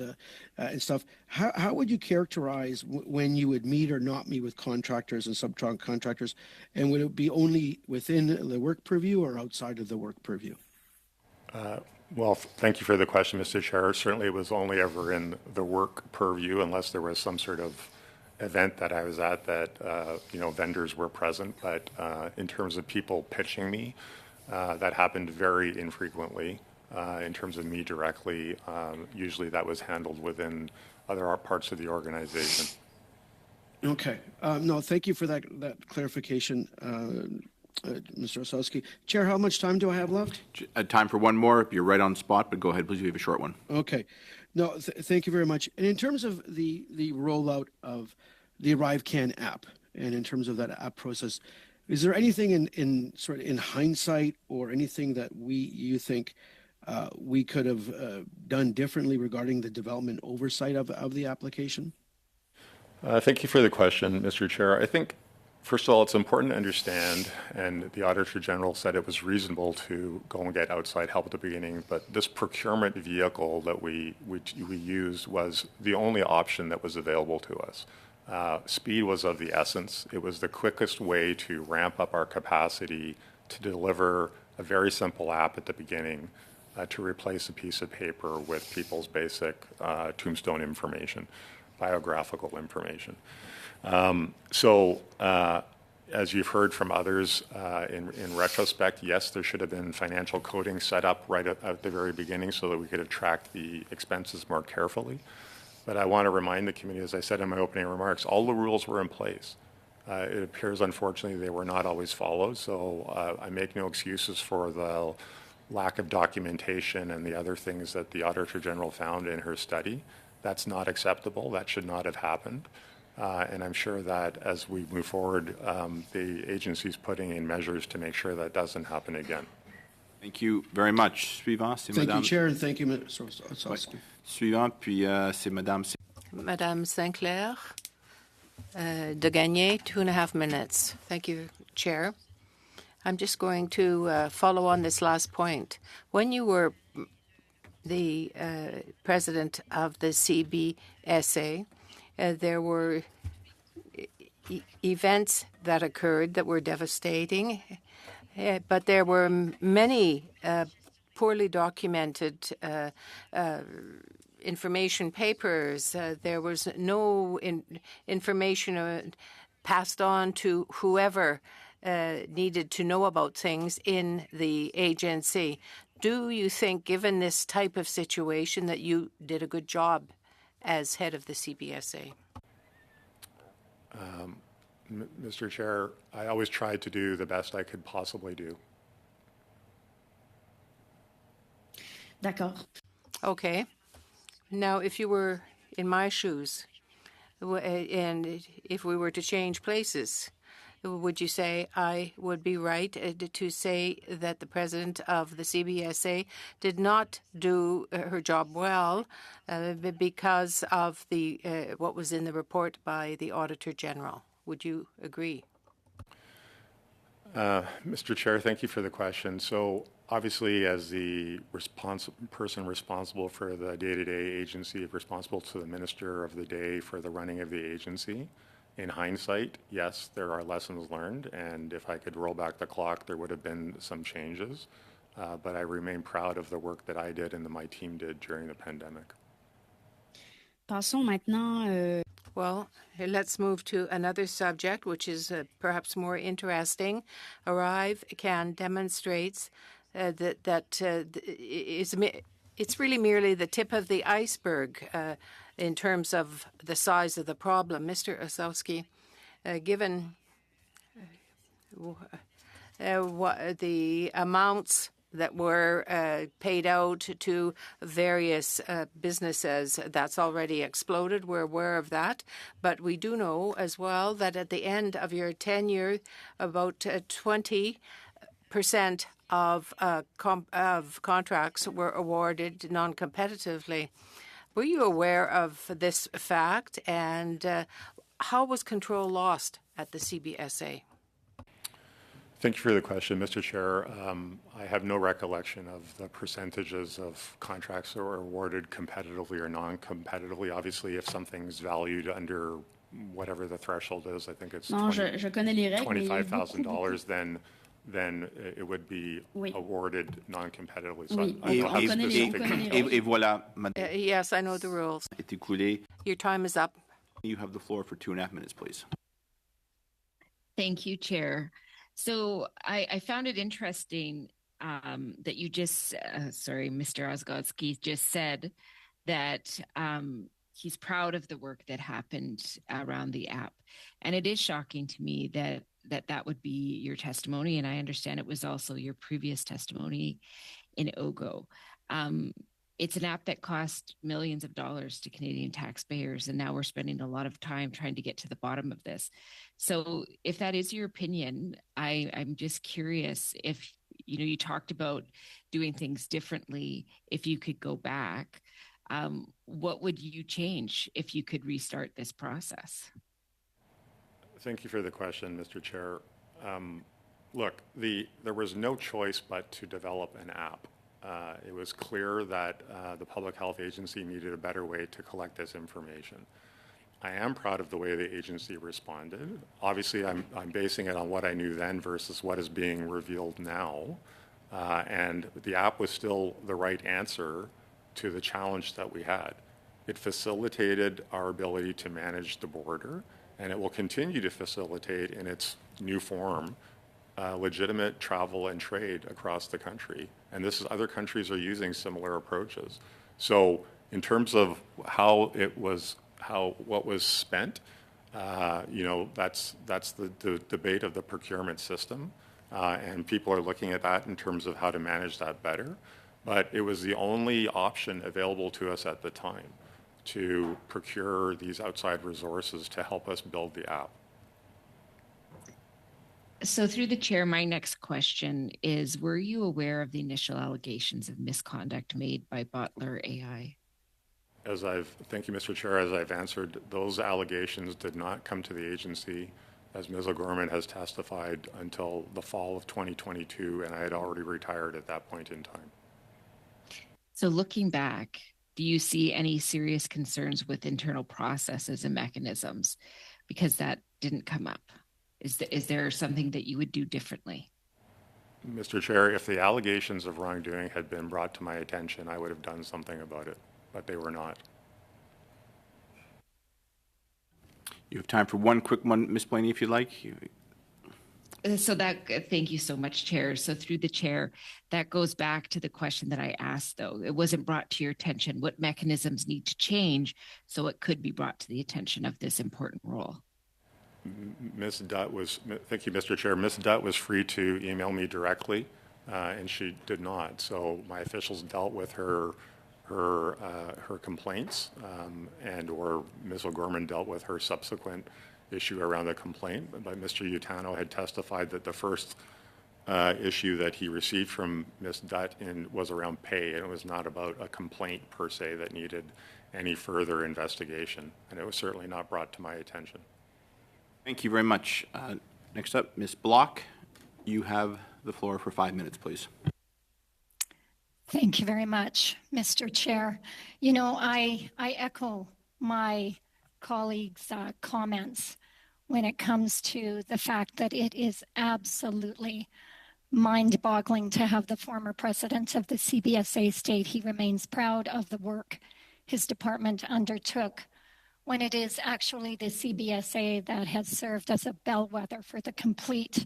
and stuff. How would you characterize when you would meet or not meet with contractors and subcontractors, and would it be only within the work purview or outside of the work purview? Well, thank you for the question, Mr. Chair. Certainly, it was only ever in the work purview, unless there was some sort of event that I was at that vendors were present. But in terms of people pitching me, that happened very infrequently. In terms of me directly, usually that was handled within other parts of the organization. Okay. No, thank you for that clarification, Mr. Osowski. Chair, how much time do I have left? Time for one more. You're right on the spot, but go ahead, please. We have a short one. Okay. No, thank you very much. And in terms of the rollout of the ArriveCAN app, and in terms of that app process, is there anything in hindsight or anything that you think we could have done differently regarding the development oversight of the application? Thank you for the question, Mr. Chair. I think, first of all, it's important to understand, and the Auditor General said it was reasonable to go and get outside help at the beginning, but this procurement vehicle that we used was the only option that was available to us. Speed was of the essence. It was the quickest way to ramp up our capacity to deliver a very simple app at the beginning to replace a piece of paper with people's basic tombstone information, biographical information. As you've heard from others, in retrospect, yes, there should have been financial coding set up right at the very beginning so that we could have tracked the expenses more carefully. But I want to remind the committee, as I said in my opening remarks, all the rules were in place. It appears, unfortunately, they were not always followed. So I make no excuses for the lack of documentation and the other things that the Auditor General found in her study. That's not acceptable. That should not have happened. And I'm sure that as we move forward, the agency's putting in measures to make sure that doesn't happen again. Thank you very much. Suivant, c'est Thank Madame. you, Chair, and thank you, Mr. Osowski. Suivant, puis c'est Madame. Madame Sinclair, de Gagné, 2.5 minutes. Thank you, Chair. I'm just going to follow on this last point. When you were the president of the CBSA, there were events that occurred that were devastating, but there were many poorly documented information papers. There was no information passed on to whoever needed to know about things in the agency. Do you think, given this type of situation, that you did a good job as head of the CBSA? Mr. Chair, I always tried to do the best I could possibly do. D'accord. Okay. Now, if you were in my shoes, and if we were to change places, would you say I would be right to say that the president of the CBSA did not do her job well because of the what was in the report by the Auditor General? Would you agree? Mr. Chair, thank you for the question. So obviously, as the person responsible for the day-to-day agency, responsible to the minister of the day for the running of the agency, In hindsight, yes, there are lessons learned, and if I could roll back the clock, there would have been some changes. But I remain proud of the work that I did and that my team did during the pandemic. Passons maintenant. Well, let's move to another subject, which is perhaps more interesting. Arrive Can demonstrates it's really merely the tip of the iceberg in terms of the size of the problem. Mr. Osowski, given what the amounts that were paid out to various businesses, that's already exploded. We're aware of that. But we do know as well that at the end of your tenure, about 20% of contracts were awarded non-competitively. Were you aware of this fact, and how was control lost at the CBSA? Thank you for the question, Mr. Chair. I have no recollection of the percentages of contracts that were awarded competitively or non-competitively. Obviously, if something's valued under whatever the threshold is, I think it's $25,000, then it would be awarded non-competitively. So I don't have specific Et voilà, Yes, I know the rules. est écoulé. Your time is up. You have the floor for 2.5 minutes, please. Thank you, Chair. So I found it interesting that you just, Mr. Osgodski just said that he's proud of the work that happened around the app. And it is shocking to me that would be your testimony. And I understand it was also your previous testimony in OGO. It's an app that cost millions of dollars to Canadian taxpayers, and now we're spending a lot of time trying to get to the bottom of this. So if that is your opinion, I'm just curious if, you talked about doing things differently. If you could go back, what would you change if you could restart this process? Thank you for the question, Mr. Chair. Look, there was no choice but to develop an app. It was clear that the Public Health Agency needed a better way to collect this information. I am proud of the way the agency responded. Obviously, I'm basing it on what I knew then versus what is being revealed now. And the app was still the right answer to the challenge that we had. It facilitated our ability to manage the border, and it will continue to facilitate in its new form legitimate travel and trade across the country. And other countries are using similar approaches. So in terms of what was spent, that's the debate of the procurement system. And people are looking at that in terms of how to manage that better. But it was the only option available to us at the time to procure these outside resources to help us build the app. So through the chair, my next question is, were you aware of the initial allegations of misconduct made by Bottler AI? Thank you, Mr. Chair. As I've answered, those allegations did not come to the agency, as Ms. O'Gorman has testified, until the fall of 2022, and I had already retired at that point in time. So looking back, do you see any serious concerns with internal processes and mechanisms? Because that didn't come up. Is there something that you would do differently? Mr. Chair, if the allegations of wrongdoing had been brought to my attention, I would have done something about it, but they were not. You have time for one quick one, Ms. Blaney, if you'd like. Thank you so much, Chair. So through the chair, that goes back to the question that I asked, though. It wasn't brought to your attention. What mechanisms need to change so it could be brought to the attention of this important role? Thank you, Mr. Chair. Ms. Dutt was free to email me directly, and she did not. So my officials dealt with her complaints, or Ms. O'Gorman dealt with her subsequent issue around the complaint. But Mr. Utano had testified that the first issue that he received from Ms. Dutt was around pay, and it was not about a complaint per se that needed any further investigation, and it was certainly not brought to my attention. Thank you very much. Next up, Ms. Block, you have the floor for 5 minutes, please. Thank you very much, Mr. Chair. I echo my colleagues' comments when it comes to the fact that it is absolutely mind-boggling to have the former president of the CBSA state he remains proud of the work his department undertook, when it is actually the CBSA that has served as a bellwether for the complete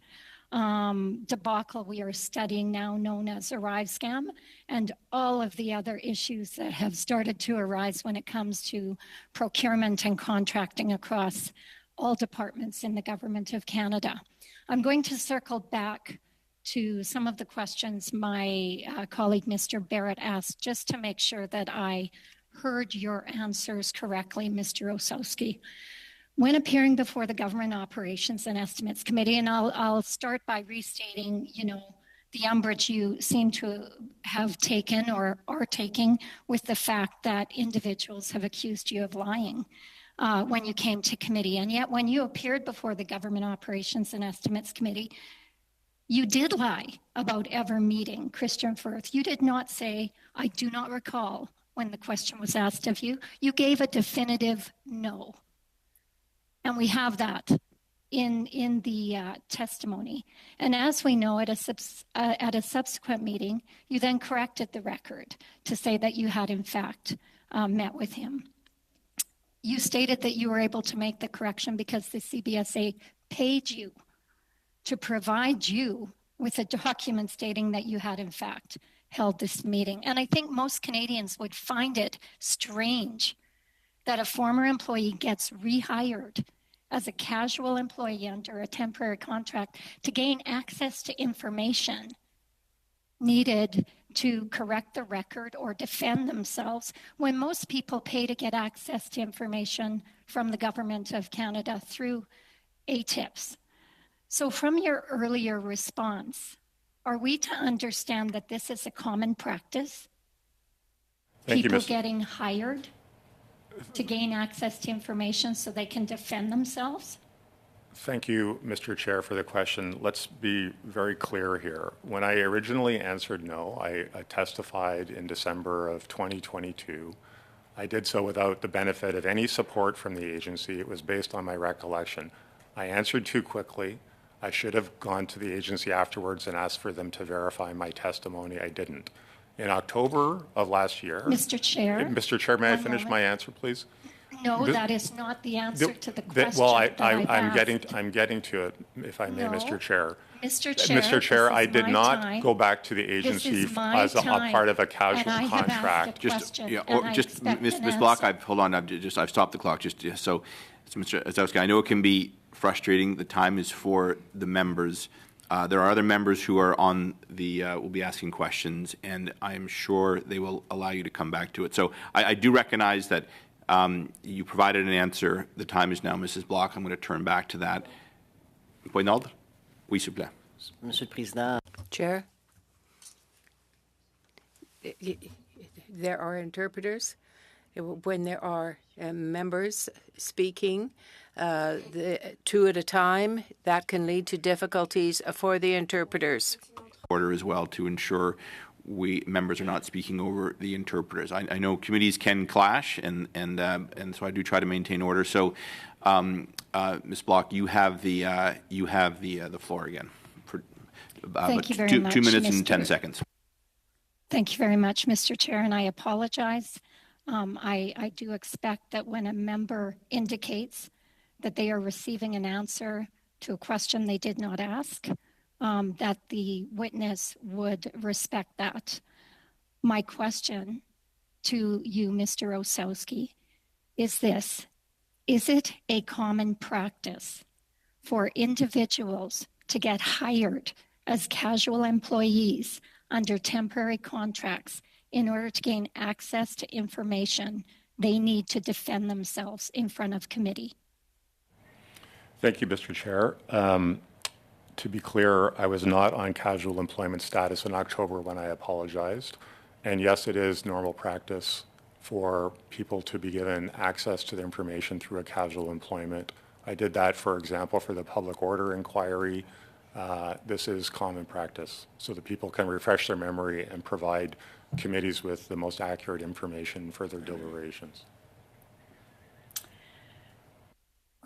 debacle we are studying now, known as Arrive Scam, and all of the other issues that have started to arise when it comes to procurement and contracting across all departments in the Government of Canada. I'm going to circle back to some of the questions my colleague Mr. Barrett asked, just to make sure that I heard your answers correctly, Mr. Osowski. When appearing before the Government Operations and Estimates Committee, and I'll start by restating, the umbrage you seem to have taken or are taking with the fact that individuals have accused you of lying when you came to committee. And yet when you appeared before the Government Operations and Estimates Committee, you did lie about ever meeting Christian Firth. You did not say, I do not recall, when the question was asked of you. You gave a definitive no. And we have that in the testimony. And as we know, at a subsequent meeting, you then corrected the record to say that you had in fact met with him. You stated that you were able to make the correction because the CBSA paid you to provide you with a document stating that you had in fact held this meeting. And I think most Canadians would find it strange that a former employee gets rehired as a casual employee under a temporary contract to gain access to information needed to correct the record or defend themselves, when most people pay to get access to information from the Government of Canada through ATIPs. So from your earlier response, are we to understand that this is a common practice? People getting hired to gain access to information so they can defend themselves? Thank you, Mr. Chair, for the question. Let's be very clear here. When I originally answered no, I testified in December of 2022. I did so without the benefit of any support from the agency. It was based on my recollection. I answered too quickly. I should have gone to the agency afterwards and asked for them to verify my testimony. I didn't. In October of last year... Mr. Chair. Mr. Chair, may I finish my answer, please? No, that is not the answer to the question well, I'm getting to it, if I may, no. Mr. Chair. Mr. Chair, I did not go back to the agency as a part of a casual contract. Ms. Block, hold on. I've stopped the clock. So, Mr. Osowski, I know it can be frustrating. The time is for the members. There are other members who are on the will be asking questions, and I am sure they will allow you to come back to it. So I do recognize that you provided an answer. The time is now, Mrs. Block. I'm going to turn back to that. Point d'ordre? Oui, s'il vous plaît. Monsieur le Président. Chair, there are interpreters. When there are members speaking, two at a time, that can lead to difficulties for the interpreters. Order as well to ensure members are not speaking over the interpreters. I know committees can clash, and so I do try to maintain order. So, Ms. Block, you have the floor again. Thank you very much. 2 minutes and 10 seconds. Thank you very much, Mr. Chair, and I apologize. I do expect that when a member indicates that they are receiving an answer to a question they did not ask, that the witness would respect that. My question to you, Mr. Osowski, is this: is it a common practice for individuals to get hired as casual employees under temporary contracts in order to gain access to information they need to defend themselves in front of committee? Thank you, Mr. Chair. To be clear, I was not on casual employment status in October when I apologized. And yes, it is normal practice for people to be given access to the information through a casual employment. I did that, for example, for the public order inquiry. This is common practice so that people can refresh their memory and provide committees with the most accurate information for their deliberations.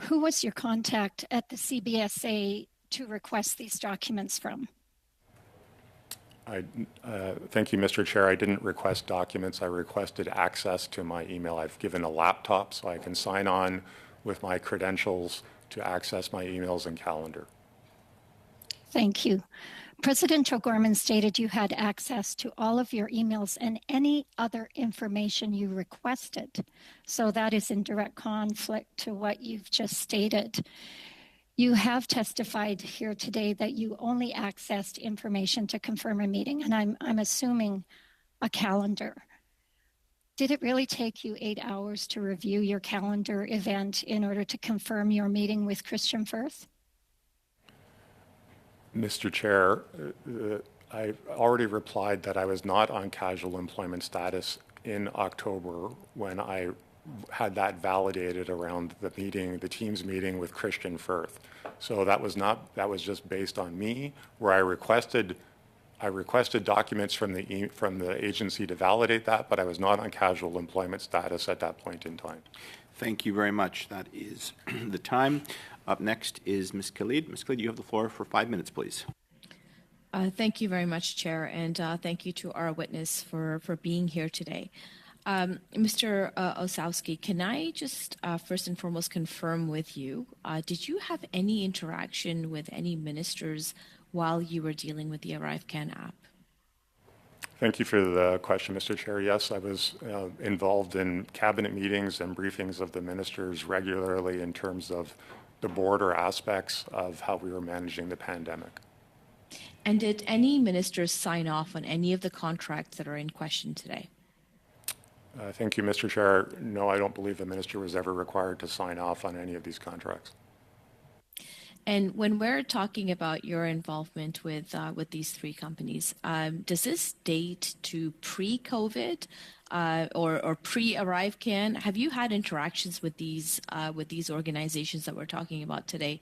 Who was your contact at the CBSA to request these documents from? Thank you, Mr. Chair. I didn't request documents. I requested access to my email. I've given a laptop so I can sign on with my credentials to access my emails and calendar. Thank you. President O'Gorman stated you had access to all of your emails and any other information you requested. So that is in direct conflict to what you've just stated. You have testified here today that you only accessed information to confirm a meeting, and I'm assuming a calendar. Did it really take you 8 hours to review your calendar event in order to confirm your meeting with Christian Firth? Mr. Chair, I already replied that I was not on casual employment status in October when I had that validated around the meeting, the Teams meeting with Christian Firth. So that was just based on me, where I requested documents from the agency to validate that, but I was not on casual employment status at that point in time. Thank you very much. That is the time. Up next is Ms. Khalid. Ms. Khalid, you have the floor for 5 minutes, please. Thank you very much, Chair, and thank you to our witness for being here today. Mr. Osowski, can I just first and foremost confirm with you, did you have any interaction with any ministers while you were dealing with the ArriveCan app? Thank you for the question, Mr. Chair. Yes, I was involved in cabinet meetings and briefings of the ministers regularly in terms of the border aspects of how we were managing the pandemic. And did any ministers sign off on any of the contracts that are in question today? Thank you, Mr. Chair. No, I don't believe the minister was ever required to sign off on any of these contracts. And when we're talking about your involvement with these three companies, does this date to pre-COVID or pre-ArriveCan? Have you had interactions with these organizations that we're talking about today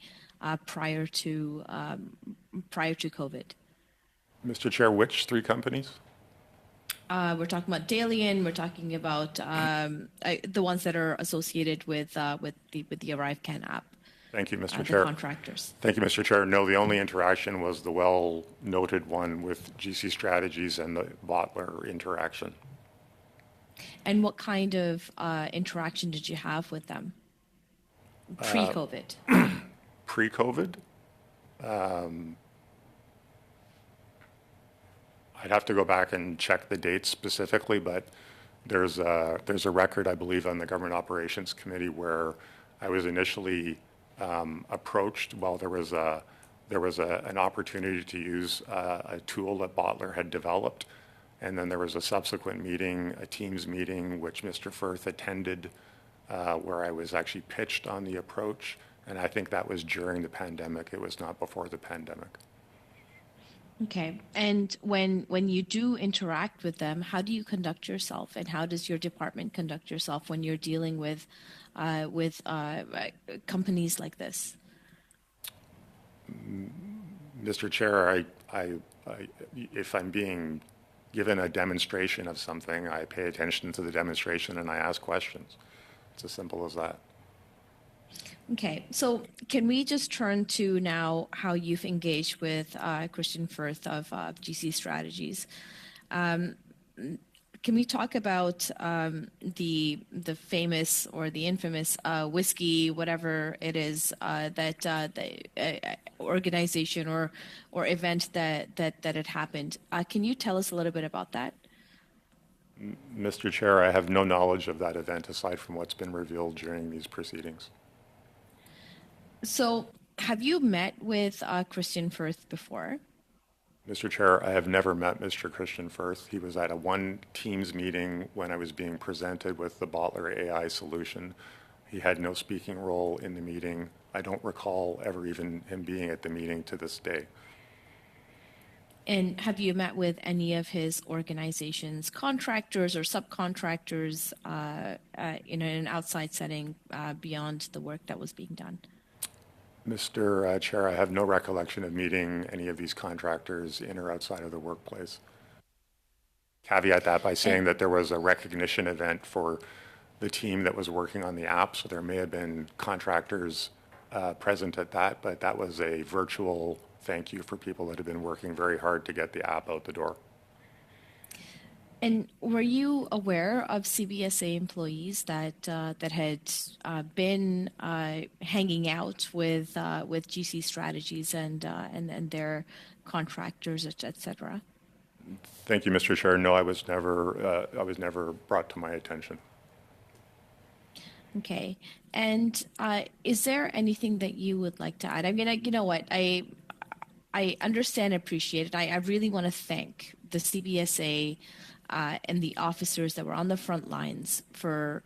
prior to COVID? Mr. Chair, which three companies? We're talking about Dalian. We're talking about the ones that are associated with the ArriveCan app. Thank you, Mr. Chair. The contractors. Thank you, Mr. Chair. No, the only interaction was the well-noted one with GC Strategies and the Bottler interaction. And what kind of interaction did you have with them pre-COVID? Pre-COVID? I'd have to go back and check the dates specifically, but there's a record, I believe, on the Government Operations Committee where I was initially approached while there was an opportunity to use a tool that Bottler had developed, and then there was a subsequent meeting, a Teams meeting, which Mr. Firth attended, where I was actually pitched on the approach, and I think that was during the pandemic. It was not before the pandemic. Okay. And when you do interact with them, how do you conduct yourself, and how does your department conduct yourself when you're dealing with companies like this? Mr. Chair, if I'm being given a demonstration of something, I pay attention to the demonstration and I ask questions. It's as simple as that. Okay, so can we just turn to now how you've engaged with Christian Firth of GC Strategies? Can we talk about the famous or the infamous whiskey, whatever it is, that the organization or event that had happened? Can you tell us a little bit about that? Mr. Chair, I have no knowledge of that event aside from what's been revealed during these proceedings. So have you met with Christian Firth before? Mr. Chair, I have never met Mr. Christian Firth. He was at one Teams meeting when I was being presented with the Bottler AI solution. He had no speaking role in the meeting. I don't recall ever even him being at the meeting to this day. And have you met with any of his organization's contractors or subcontractors in an outside setting beyond the work that was being done? Mr. Chair, I have no recollection of meeting any of these contractors in or outside of the workplace. Caveat that by saying that there was a recognition event for the team that was working on the app, so there may have been contractors present at that, but that was a virtual thank you for people that have been working very hard to get the app out the door. And were you aware of CBSA employees that had been hanging out with GC Strategies and their contractors, et cetera? Thank you, Mr. Chair. No, I was never brought to my attention. Okay. And is there anything that you would like to add? I mean, you know what? I understand and appreciate it. I really want to thank the CBSA and the officers that were on the front lines for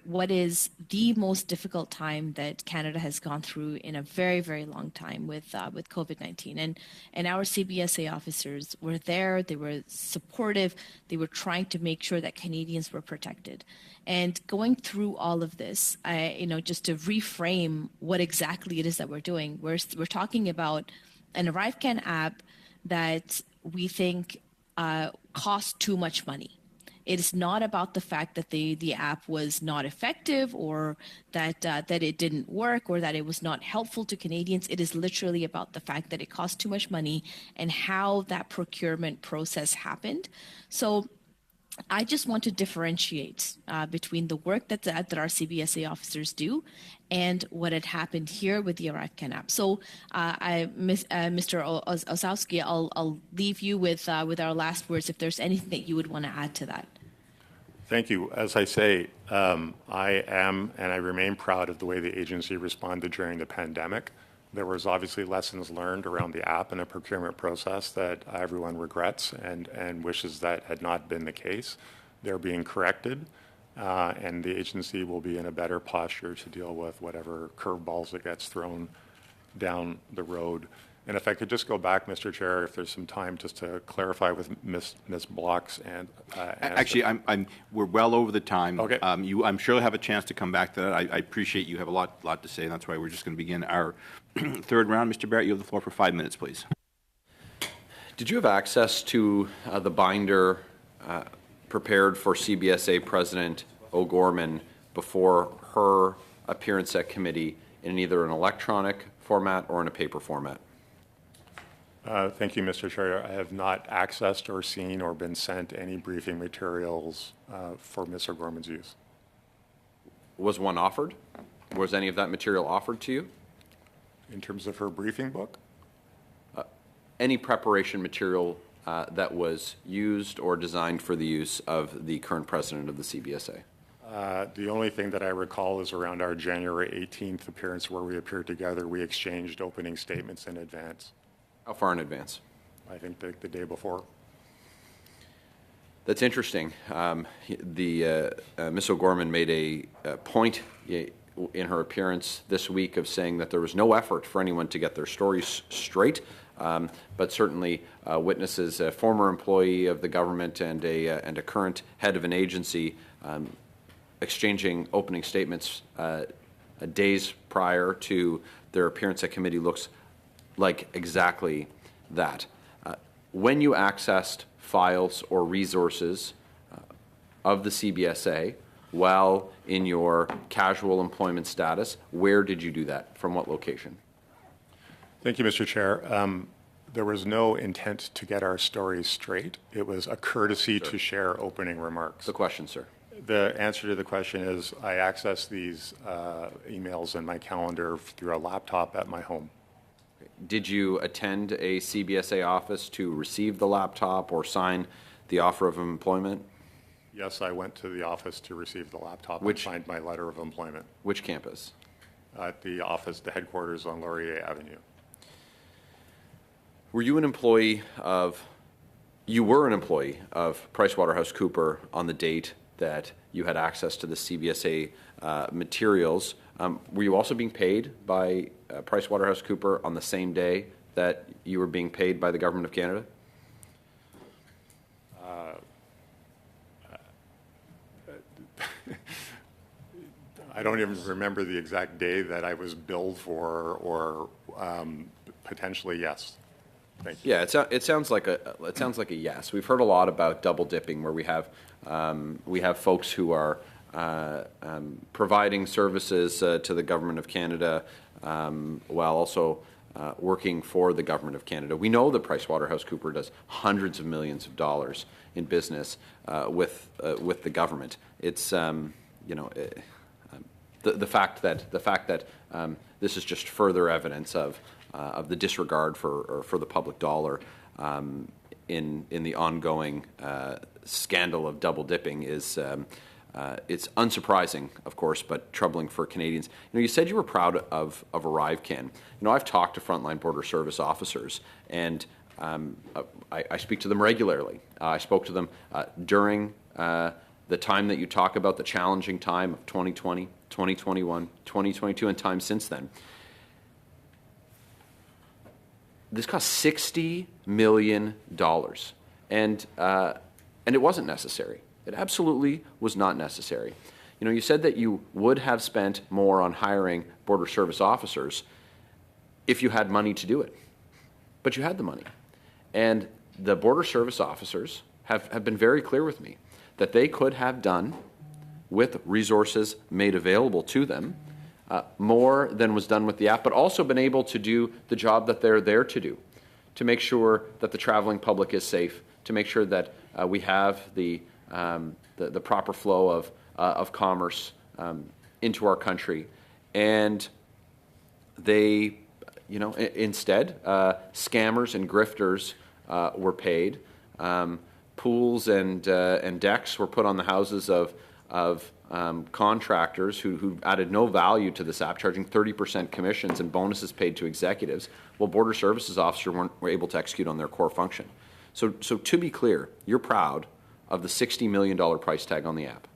what is the most difficult time that Canada has gone through in a very, very long time with COVID-19. And our CBSA officers were there. They were supportive. They were trying to make sure that Canadians were protected. And going through all of this, just to reframe what exactly it is that we're doing, we're talking about an ArriveCan app that we think costs too much money. It is not about the fact that the app was not effective or that it didn't work or that it was not helpful to Canadians. It is literally about the fact that it cost too much money and how that procurement process happened. So I just want to differentiate between the work that our CBSA officers do and what had happened here with the ArriveCan app. So, Mr. Osowski, I'll leave you with our last words if there's anything that you would want to add to that. Thank you. As I say, I am and I remain proud of the way the agency responded during the pandemic. There was obviously lessons learned around the app and the procurement process that everyone regrets and wishes that had not been the case. They're being corrected, and the agency will be in a better posture to deal with whatever curveballs it gets thrown down the road. And if I could just go back, Mr. Chair, if there's some time, just to clarify with Ms. Blocks and actually, we're well over the time. Okay. I'm sure you'll have a chance to come back to that. I appreciate you have a lot to say, and that's why we're just going to begin our third round. Mr. Barrett, you have the floor for 5 minutes, please. Did you have access to the binder prepared for CBSA President O'Gorman before her appearance at committee in either an electronic format or in a paper format? Thank you, Mr. Chair. I have not accessed or seen or been sent any briefing materials for Ms. O'Gorman's use. Was one offered? Was any of that material offered to you? In terms of her briefing book? Any preparation material that was used or designed for the use of the current president of the CBSA? The only thing that I recall is around our January 18th appearance where we appeared together, we exchanged opening statements in advance. How far in advance? I think the day before. That's interesting. Ms. O'Gorman made a point in her appearance this week of saying that there was no effort for anyone to get their stories straight, but certainly witnesses a former employee of the government and a current head of an agency exchanging opening statements days prior to their appearance at committee looks like exactly that. When you accessed files or resources of the CBSA while in your casual employment status, where did you do that? From what location? Thank you, Mr. Chair. There was no intent to get our stories straight. It was a courtesy to share opening remarks. The question, sir. The answer to the question is I access these emails in my calendar through a laptop at my home. Did you attend a CBSA office to receive the laptop or sign the offer of employment? Yes, I went to the office to receive the laptop and signed my letter of employment. Which campus? At the office, the headquarters on Laurier Avenue. Were you an employee of PricewaterhouseCoopers on the date that you had access to the CBSA materials? Were you also being paid by PricewaterhouseCoopers on the same day that you were being paid by the Government of Canada? I don't even remember the exact day that I was billed for, or potentially yes. Thank you. Yeah, it sounds like a yes. We've heard a lot about double dipping, where we have folks who are providing services to the Government of Canada while also working for the Government of Canada. We know that PricewaterhouseCoopers does hundreds of millions of dollars in business with the government. It's the fact that this is just further evidence of the disregard for the public dollar in the ongoing scandal of double dipping is it's unsurprising, of course, but troubling for Canadians. You said you were proud of ArriveCan. I've talked to frontline border service officers, and I speak to them regularly. I spoke to them during the time that you talk about, the challenging time of 2020, 2021, 2022, and time since then. This cost $60 million, and it wasn't necessary. It absolutely was not necessary. You said that you would have spent more on hiring border service officers if you had money to do it, but you had the money. And the border service officers have been very clear with me that they could have done, with resources made available to them, more than was done with the app, but also been able to do the job that they're there to do, to make sure that the traveling public is safe, to make sure that we have the proper flow of commerce into our country. And they, instead, scammers and grifters were paid. Pools and decks were put on the houses of contractors who added no value to this app, charging 30% commissions and bonuses paid to executives, while border services officers were able to execute on their core function. So to be clear, you're proud of the $60 million price tag on the app.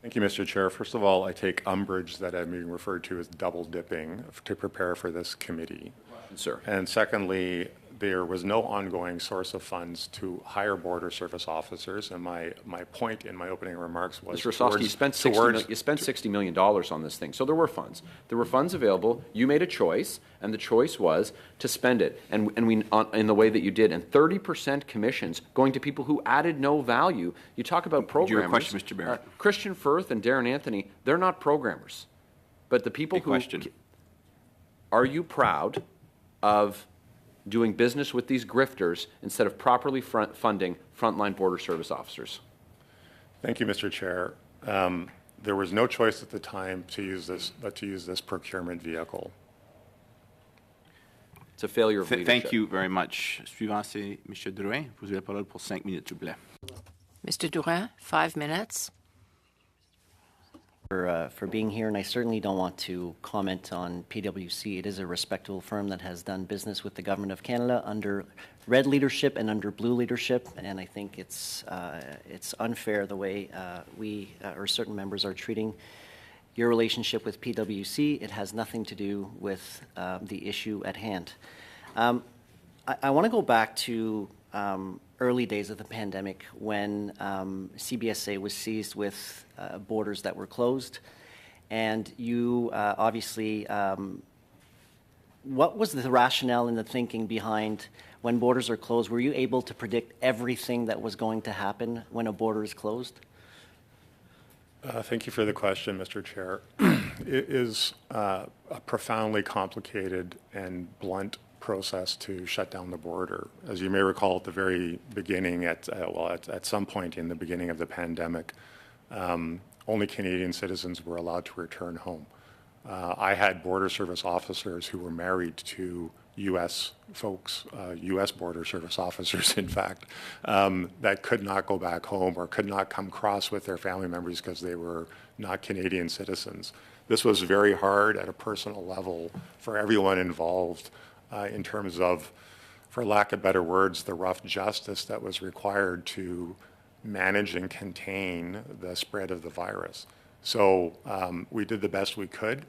Thank you, Mr. Chair. First of all, I take umbrage that I'm being referred to as double dipping to prepare for this committee. Sir. And secondly, there was no ongoing source of funds to hire border service officers, and my point in my opening remarks was Mr. Osowski, you spent $60 million on this thing, so there were funds. There were funds available. You made a choice, and the choice was to spend it, and we in the way that you did, and 30% commissions going to people who added no value. You talk about programmers. Your question, Mr. Barrett. Christian Firth and Darren Anthony, they're not programmers, but the people who. Question. Are you proud of doing business with these grifters instead of properly funding frontline border service officers? Thank you, Mr. Chair. There was no choice at the time to use this procurement vehicle. It's a failure of leadership. Thank you very much. Suivant, c'est M. Drouin. Vous avez la parole pour 5 minutes, s'il vous plaît. Mr. Drouin, 5 minutes. For being here, and I certainly don't want to comment on PwC. It is a respectable firm that has done business with the Government of Canada under red leadership and under blue leadership, and I think it's unfair the way we or certain members are treating your relationship with PwC. It has nothing to do with the issue at hand. I want to go back to early days of the pandemic when CBSA was seized with borders that were closed. And you obviously, what was the rationale and the thinking behind when borders are closed? Were you able to predict everything that was going to happen when a border is closed? Thank you for the question, Mr. Chair. It is a profoundly complicated and blunt process to shut down the border. As you may recall, at the very beginning, at some point in the beginning of the pandemic, only Canadian citizens were allowed to return home. I had border service officers who were married to U.S. folks, U.S. border service officers, in fact, that could not go back home or could not come across with their family members because they were not Canadian citizens. This was very hard at a personal level for everyone involved in terms of, for lack of better words, the rough justice that was required to manage and contain the spread of the virus. So we did the best we could.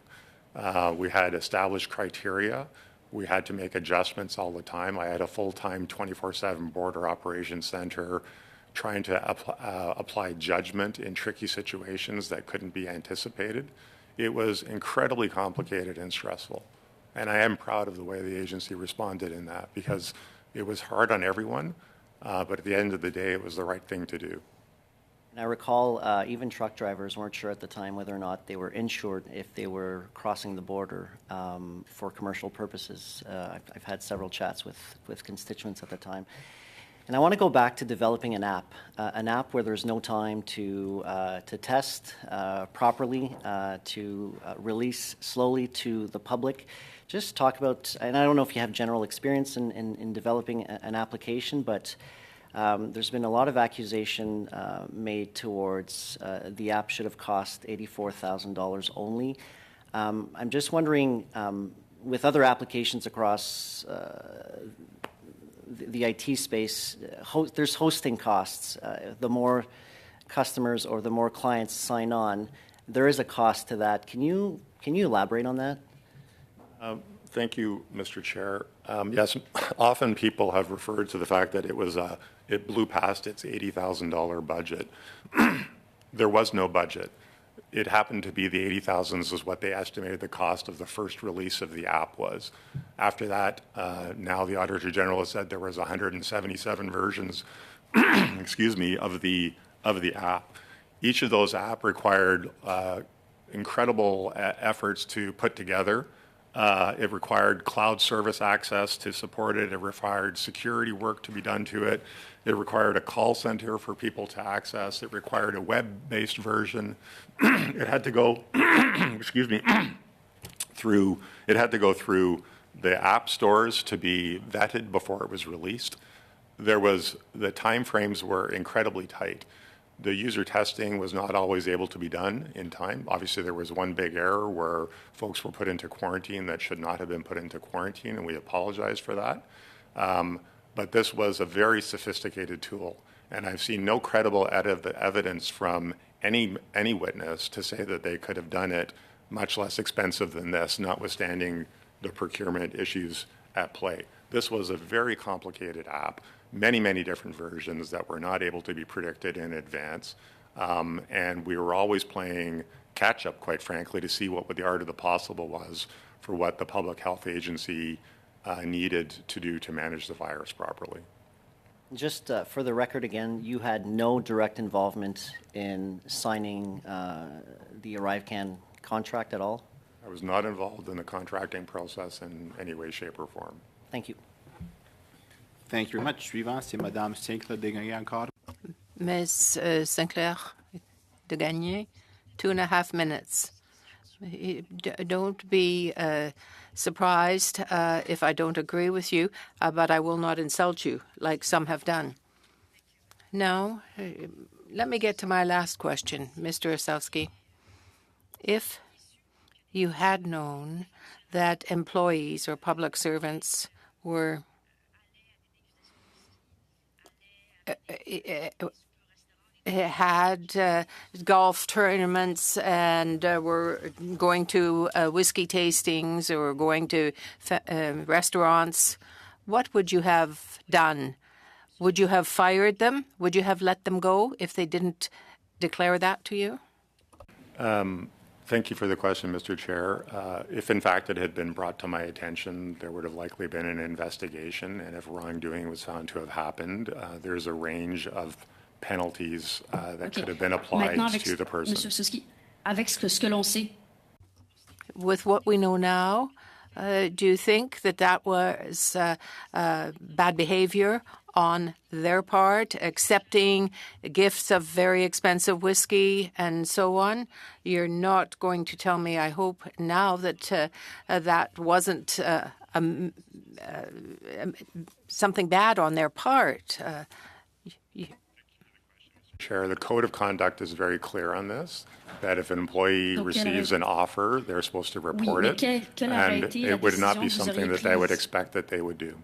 We had established criteria. We had to make adjustments all the time. I had a full-time 24/7 border operations center trying to apply judgment in tricky situations that couldn't be anticipated. It was incredibly complicated and stressful. And I am proud of the way the agency responded in that, because it was hard on everyone, but at the end of the day, it was the right thing to do. And I recall even truck drivers weren't sure at the time whether or not they were insured if they were crossing the border for commercial purposes. I've had several chats with constituents at the time. And I want to go back to developing an app where there's no time to test properly, to release slowly to the public. Just talk about, and I don't know if you have general experience in developing an application, but there's been a lot of accusation made towards the app should have cost $84,000 only. I'm just wondering, with other applications across the IT space, there's hosting costs. The more customers or the more clients sign on, there is a cost to that. Can you elaborate on that? Thank you, Mr. Chair. Yes, often people have referred to the fact that it blew past its $80,000 budget. There was no budget. It happened to be the $80,000 is what they estimated the cost of the first release of the app was. After that, now the Auditor General has said there was 177 versions, excuse me, of the app. Each of those apps required incredible efforts to put together. It required cloud service access to support it. It required security work to be done to it. It required a call center for people to access. It required a web-based version. It had to go, excuse me, it had to go through the app stores to be vetted before it was released. The time frames were incredibly tight. The user testing was not always able to be done in time. Obviously, there was one big error where folks were put into quarantine that should not have been put into quarantine, and we apologize for that. But this was a very sophisticated tool, and I've seen no credible evidence from any witness to say that they could have done it much less expensive than this, notwithstanding the procurement issues at play. This was a very complicated app, many different versions that were not able to be predicted in advance. And we were always playing catch-up, quite frankly, to see what the art of the possible was for what the public health agency needed to do to manage the virus properly. Just for the record again, you had no direct involvement in signing the ArriveCan contract at all? I was not involved in the contracting process in any way, shape, or form. Thank you. Thank you very much. Suivant, c'est Madame Sinclair Desgagnés encore. Ms. Sinclair de Gagné, 2.5 minutes. Don't be surprised if I don't agree with you, but I will not insult you like some have done. Now, let me get to my last question, Mr. Osowski. If you had known that employees or public servants were had golf tournaments and were going to whiskey tastings or going to restaurants, what would you have done? Would you have fired them? Would you have let them go if they didn't declare that to you? Thank you for the question, Mr. Chair. If, in fact, it had been brought to my attention, there would have likely been an investigation, and if wrongdoing was found to have happened, there's a range of penalties that could have been applied to the person. Monsieur Osowski, avec ce que l'on sait. With what we know now, do you think that was bad behavior on their part, accepting gifts of very expensive whiskey and so on? You're not going to tell me, I hope, now that that wasn't something bad on their part. Chair, the code of conduct is very clear on this, that if an employee receives an offer, they're supposed to report it, and it would not be something that they would expect that they would do.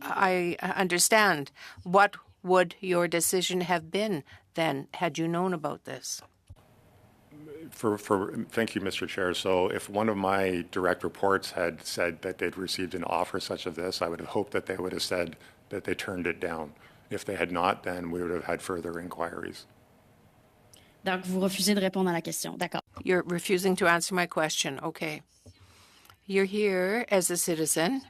I understand. What would your decision have been then, had you known about this? Thank you, Mr. Chair. So if one of my direct reports had said that they'd received an offer such as this, I would have hoped that they would have said that they turned it down. If they had not, then we would have had further inquiries. Donc, vous refusez de répondre à la question. D'accord. You're refusing to answer my question. Okay. You're here as a citizen.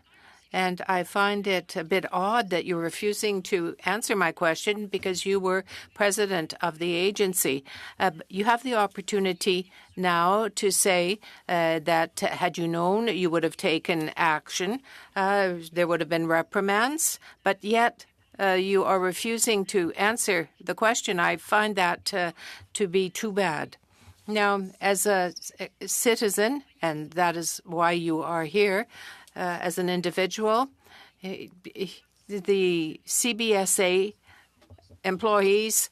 And I find it a bit odd that you're refusing to answer my question because you were president of the agency. You have the opportunity now to say that had you known, you would have taken action. There would have been reprimands, but yet you are refusing to answer the question. I find that to be too bad. Now, as a citizen, and that is why you are here, as an individual, the CBSA employees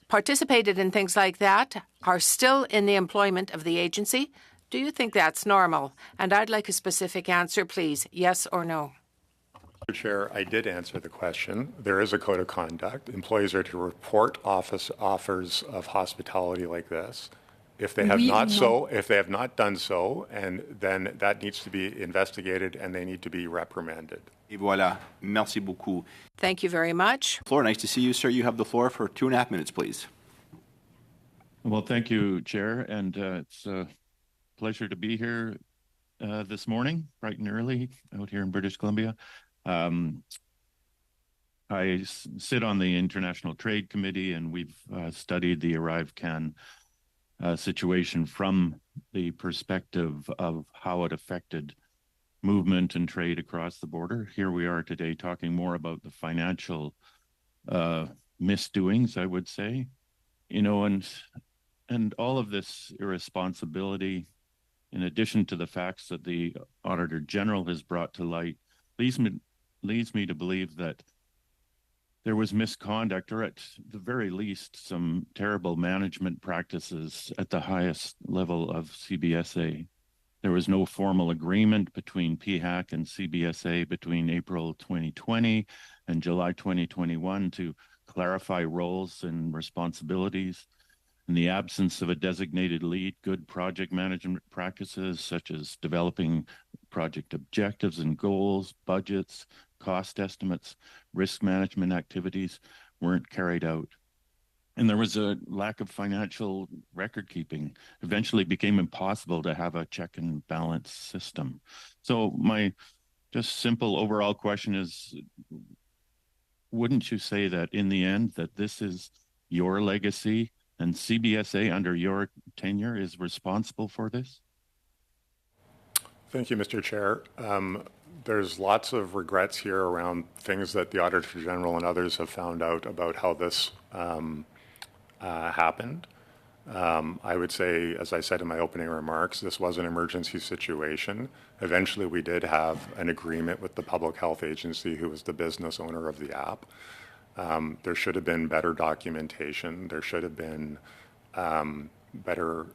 participated in things like that, are still in the employment of the agency. Do you think that's normal? And I'd like a specific answer, please, yes or no. Mr. Chair, I did answer the question. There is a code of conduct. Employees are to report offers of hospitality like this. If they have if they have not done so, and then that needs to be investigated and they need to be reprimanded. Et voilà. Merci beaucoup. Thank you very much. Floor, nice to see you, sir. You have the floor for 2.5 minutes, please. Well, thank you, Chair, and it's a pleasure to be here this morning, bright and early, out here in British Columbia. I sit on the International Trade Committee, and we've studied the ArriveCAN situation from the perspective of how it affected movement and trade across the border. Here we are today talking more about the financial misdoings, I would say, and all of this irresponsibility, in addition to the facts that the Auditor General has brought to light, leads me to believe that there was misconduct, or at the very least, some terrible management practices at the highest level of CBSA. There was no formal agreement between PHAC and CBSA between April 2020 and July 2021 to clarify roles and responsibilities. In the absence of a designated lead, good project management practices such as developing project objectives and goals, budgets, cost estimates, risk management activities weren't carried out. And there was a lack of financial record keeping. Eventually became impossible to have a check and balance system. So my just simple overall question is, wouldn't you say that in the end that this is your legacy and CBSA under your tenure is responsible for this? Thank you, Mr. Chair. There's lots of regrets here around things that the Auditor General and others have found out about how this happened. I would say, as I said in my opening remarks, this was an emergency situation. Eventually, we did have an agreement with the Public Health Agency, who was the business owner of the app. There should have been better documentation. There should have been better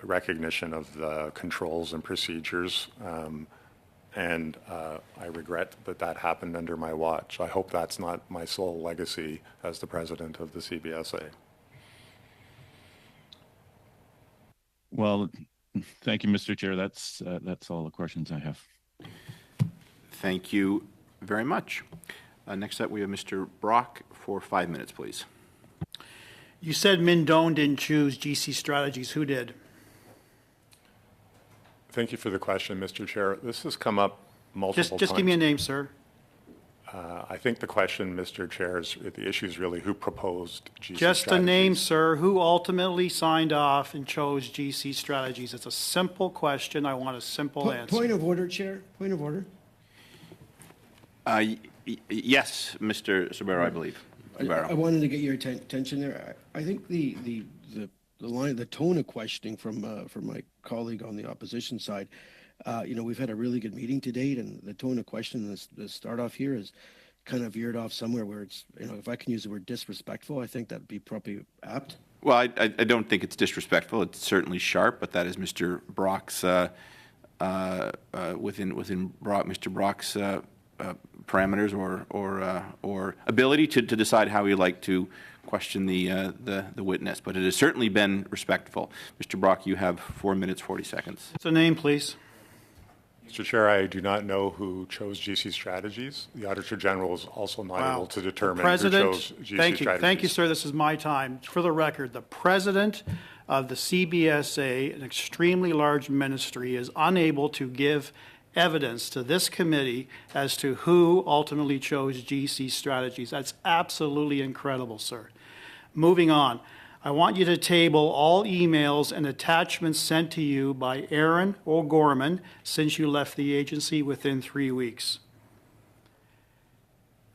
recognition of the controls and procedures. And I regret that that happened under my watch. I hope that's not my sole legacy as the president of the CBSA. Well, thank you, Mr. Chair. That's all the questions I have. Thank you very much. Next up, we have Mr. Brock for 5 minutes, please. You said Mindone didn't choose GC Strategies. Who did? Thank you for the question, Mr. Chair. This has come up multiple times. Just give me a name, sir. I think the question, Mr. Chair, is the issue is really who proposed GC Just Strategies. a name, sir. Who ultimately signed off and chose GC Strategies? It's a simple question. I want a simple answer. Point of order, Chair. Point of order. Yes, Mr. Sobera, I believe. I wanted to get your attention there. I think the tone of questioning from my colleague on the opposition side, we've had a really good meeting to date, and the tone of questioning the start off here is kind of veered off somewhere where it's, if I can use the word disrespectful, I think that'd be probably apt. Well, I don't think it's disrespectful. It's certainly sharp, but that is Mr. Brock's within Mr. Brock's parameters or ability to decide how he'd like to question the witness. But it has certainly been respectful. Mr. Brock, you have 4 minutes, 40 seconds. What's the name, please? Mr. Chair, I do not know who chose GC Strategies. The Auditor General is also not able to determine who chose GC Strategies. Thank you, sir. This is my time. For the record, the president of the CBSA, an extremely large ministry, is unable to give evidence to this committee as to who ultimately chose GC Strategies. That's absolutely incredible, sir. Moving on. I want you to table all emails and attachments sent to you by Aaron O'Gorman since you left the agency within 3 weeks.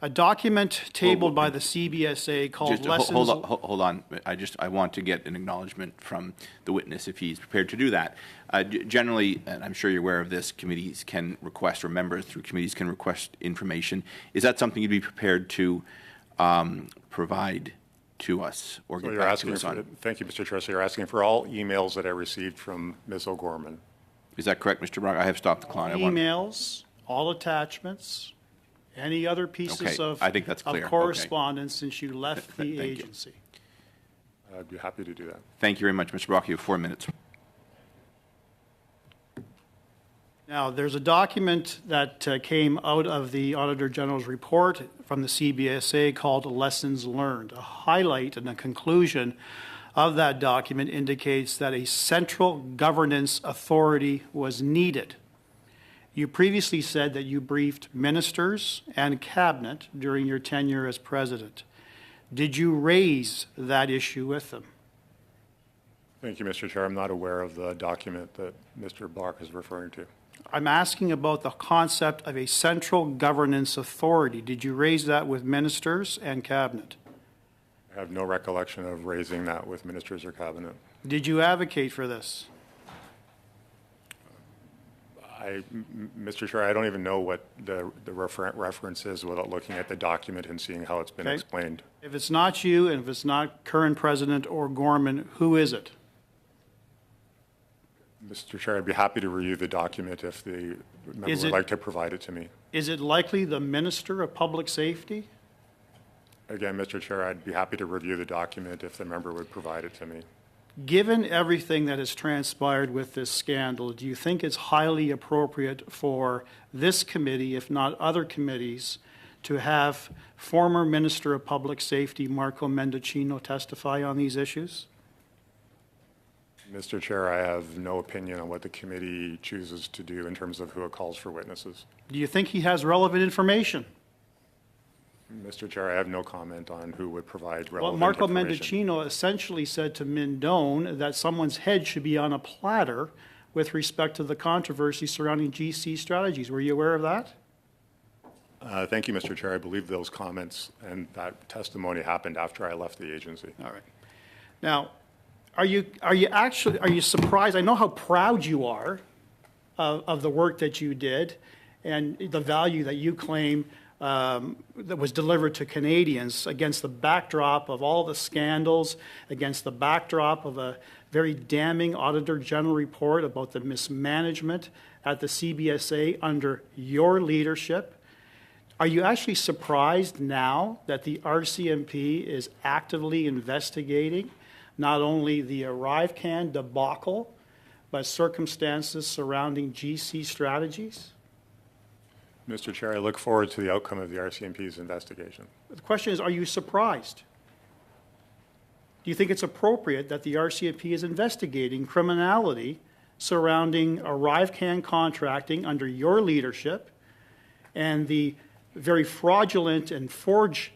A document tabled by the CBSA called Just Lessons... hold on. I want to get an acknowledgement from the witness if he's prepared to do that. Generally, and I'm sure you're aware of this, committees can request, or members through committees can request information. Is that something you'd be prepared to provide to us or So get you're back asking to us on? thank you, Mr. Chair. So you're asking for all emails that I received from Ms. O'Gorman. Is that correct, Mr. Brock? I have stopped the clock. Emails, all attachments, any other pieces Okay, I think that's clear. of Okay. correspondence since you left the Thank you. agency. I'd be happy to do that. Thank you very much, Mr. Brock. You have 4 minutes. Now, there's a document that came out of the Auditor General's report from the CBSA called Lessons Learned. A highlight and a conclusion of that document indicates that a central governance authority was needed. You previously said that you briefed ministers and cabinet during your tenure as president. Did you raise that issue with them? Thank you, Mr. Chair. I'm not aware of the document that Mr. Brock is referring to. I'm asking about the concept of a central governance authority. Did you raise that with ministers and cabinet? I have no recollection of raising that with ministers or cabinet. Did you advocate for this? Mr. Chair, I don't even know what the reference is without looking at the document and seeing how it's been Okay. explained. If it's not you and if it's not current President O'Gorman, who is it? Mr. Chair, I'd be happy to review the document if the member Is would it- like to provide it to me. Is it likely the Minister of Public Safety? Again, Mr. Chair, I'd be happy to review the document if the member would provide it to me. Given everything that has transpired with this scandal, do you think it's highly appropriate for this committee, if not other committees, to have former Minister of Public Safety Marco Mendocino testify on these issues? Mr. Chair, I have no opinion on what the committee chooses to do in terms of who it calls for witnesses. Do you think he has relevant information? Mr. Chair, I have no comment on who would provide Well, relevant Marco information. Mendocino essentially said to Mindone that someone's head should be on a platter with respect to the controversy surrounding GC Strategies. Were you aware of that? Thank you, Mr. Chair. I believe those comments and that testimony happened after I left the agency. All right. Now, are you surprised? I know how proud you are of the work that you did and the value that you claim that was delivered to Canadians against the backdrop of all the scandals, against the backdrop of a very damning Auditor General report about the mismanagement at the CBSA under your leadership. Are you actually surprised now that the RCMP is actively investigating not only the ArriveCan debacle, but circumstances surrounding GC Strategies? Mr. Chair, I look forward to the outcome of the RCMP's investigation. The question is, are you surprised? Do you think it's appropriate that the RCMP is investigating criminality surrounding ArriveCan contracting under your leadership and the very fraudulent and forged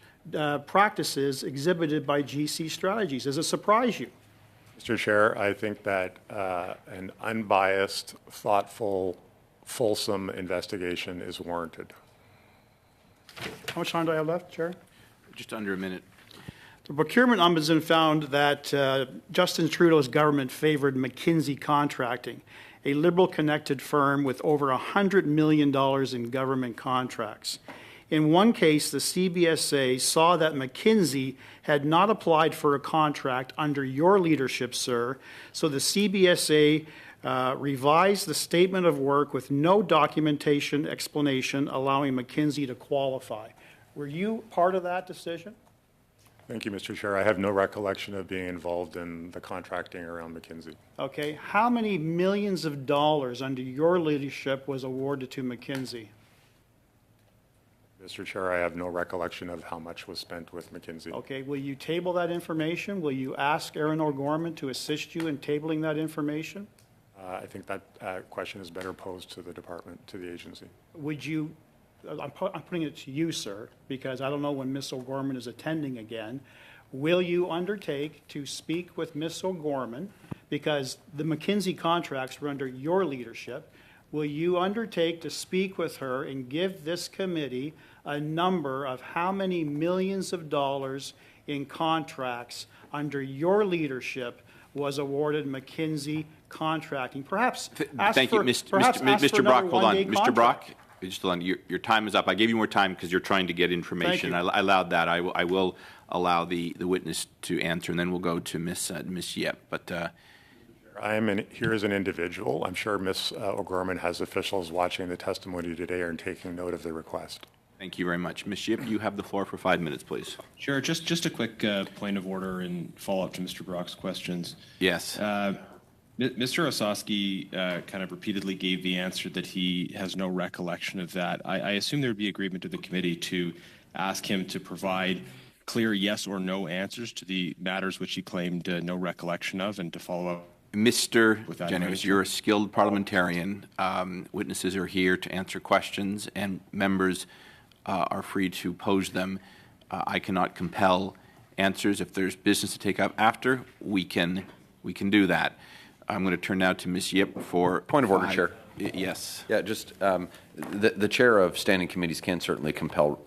practices exhibited by GC Strategies? Does it surprise you? Mr. Chair, I think that an unbiased, thoughtful, fulsome investigation is warranted. How much time do I have left, Chair? Just under a minute. The Procurement Ombudsman found that Justin Trudeau's government favored McKinsey Contracting, a Liberal-connected firm with over $100 million in government contracts. In one case, the CBSA saw that McKinsey had not applied for a contract under your leadership, sir, so the CBSA revised the statement of work with no documentation explanation allowing McKinsey to qualify. Were you part of that decision? Thank you, Mr. Chair. I have no recollection of being involved in the contracting around McKinsey. Okay. How many millions of dollars under your leadership was awarded to McKinsey? Mr. Chair, I have no recollection of how much was spent with McKinsey. Okay. Will you table that information? Will you ask Aaron O'Gorman to assist you in tabling that information? I think that question is better posed to the department, to the agency. Would you, I'm putting it to you, sir, because I don't know when Ms. O'Gorman is attending again. Will you undertake to speak with Ms. O'Gorman, because the McKinsey contracts were under your leadership? Will you undertake to speak with her and give this committee a number of how many millions of dollars in contracts under your leadership was awarded McKinsey contracting? Perhaps Thank you, Mr. Brock. Hold on. Mr. Brock, just hold on. Your time is up. I gave you more time because you're trying to get information. I allowed that. I will allow the witness to answer, and then we'll go to Ms. Yip. But I am here as an individual. I'm sure Ms. O'Gorman has officials watching the testimony today and taking note of the request. Thank you very much. Ms. Yip, you have the floor for 5 minutes, please. Sure. Just a quick point of order and follow-up to Mr. Brock's questions. Yes. Mr. Osowski kind of repeatedly gave the answer that he has no recollection of that. I assume there would be agreement of the committee to ask him to provide clear yes or no answers to the matters which he claimed no recollection of, and to follow up. Mr. Jennings, you're a skilled parliamentarian. Witnesses are here to answer questions, and members are free to pose them. I cannot compel answers. If there's business to take up after, we can do that. I'm going to turn now to Ms. Yip for point of order, Chair. Yes. Yeah, just the chair of standing committees can certainly compel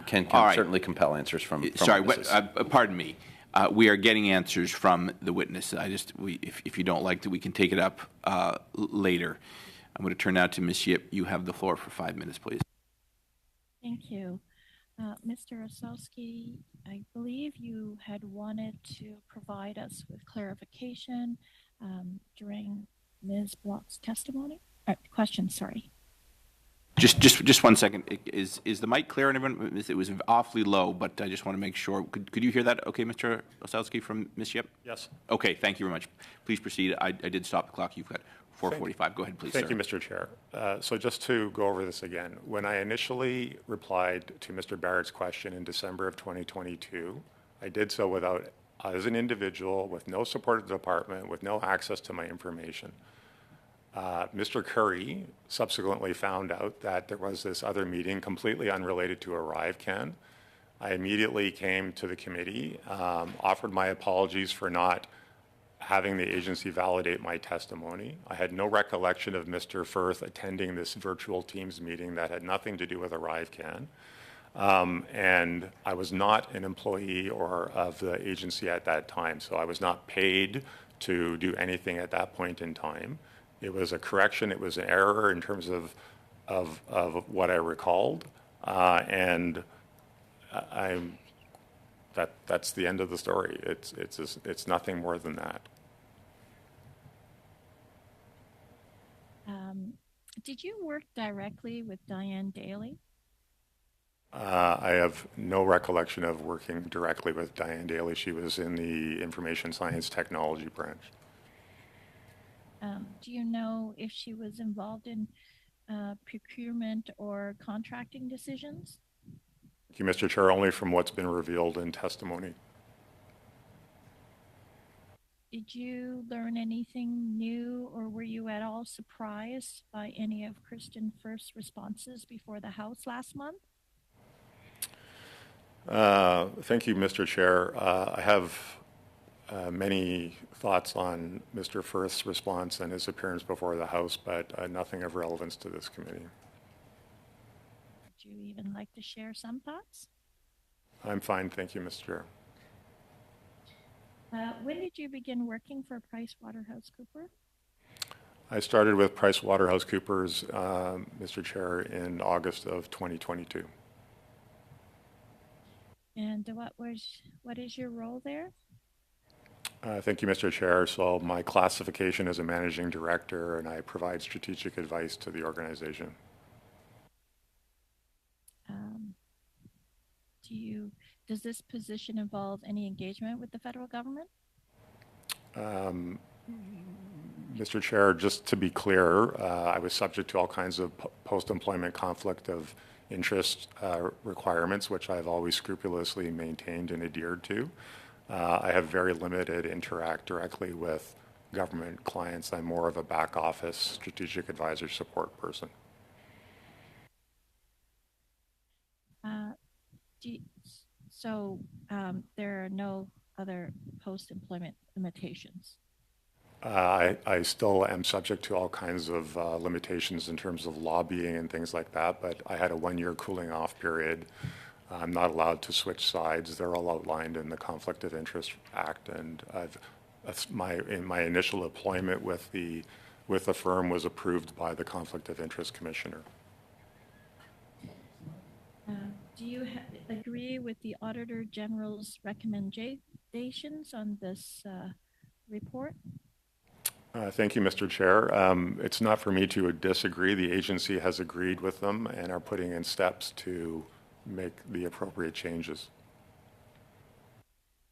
certainly compel answers from Sorry, witnesses. pardon me. We are getting answers from the witness. If you don't like that, we can take it up later. I'm going to turn now to Ms. Yip. You have the floor for 5 minutes, please. Thank you. Mr. Osowski, I believe you had wanted to provide us with clarification during Ms. Block's testimony. Question, sorry. Just 1 second. Is the mic clear on everyone? It was awfully low, but I just want to make sure. Could you hear that okay, Mr. Osowski, from Ms. Yip? Yes. Okay, thank you very much. Please proceed. I did stop the clock. You've got 4:45. Go ahead, please, Thank sir. you, Mr. Chair. So just to go over this again, when I initially replied to Mr. Barrett's question in December of 2022, I did so without, as an individual, with no support of the department, with no access to my information. Mr. Curry subsequently found out that there was this other meeting completely unrelated to ArriveCan. I immediately came to the committee, offered my apologies for not having the agency validate my testimony. I had no recollection of Mr. Firth attending this virtual Teams meeting that had nothing to do with ArriveCan. And I was not an employee or of the agency at that time, so I was not paid to do anything at that point in time. It was a correction. It was an error in terms of what I recalled, and that's the end of the story. It's nothing more than that. Did you work directly with Diane Daly? I have no recollection of working directly with Diane Daly. She was in the Information Science Technology branch. Do you know if she was involved in procurement or contracting decisions? Thank you, Mr. Chair. Only from what's been revealed in testimony. Did you learn anything new, or were you at all surprised by any of Kristen Firth's responses before the House last month? Thank you, Mr. Chair. I have many thoughts on Mr. Firth's response and his appearance before the House, but nothing of relevance to this committee. Would you even like to share some thoughts? I'm fine, thank you, Mr. Chair. When did you begin working for PricewaterhouseCoopers? I started with PricewaterhouseCoopers, Mr. Chair, in August of 2022. And what is your role there? Thank you, Mr. Chair. So my classification is a managing director, and I provide strategic advice to the organization. Does this position involve any engagement with the federal government? Mr. Chair, just to be clear, I was subject to all kinds of post-employment conflict of interest requirements, which I've always scrupulously maintained and adhered to. I have very limited interact directly with government clients. I'm more of a back office strategic advisor support person. There are no other post-employment limitations? I still am subject to all kinds of limitations in terms of lobbying and things like that, but I had a 1-year cooling off period. I'm not allowed to switch sides. They're all outlined in the Conflict of Interest Act, and my initial employment with the firm was approved by the Conflict of Interest Commissioner. Do you agree with the Auditor General's recommendations on this report? Thank you, Mr. Chair. It's not for me to disagree. The agency has agreed with them and are putting in steps to make the appropriate changes.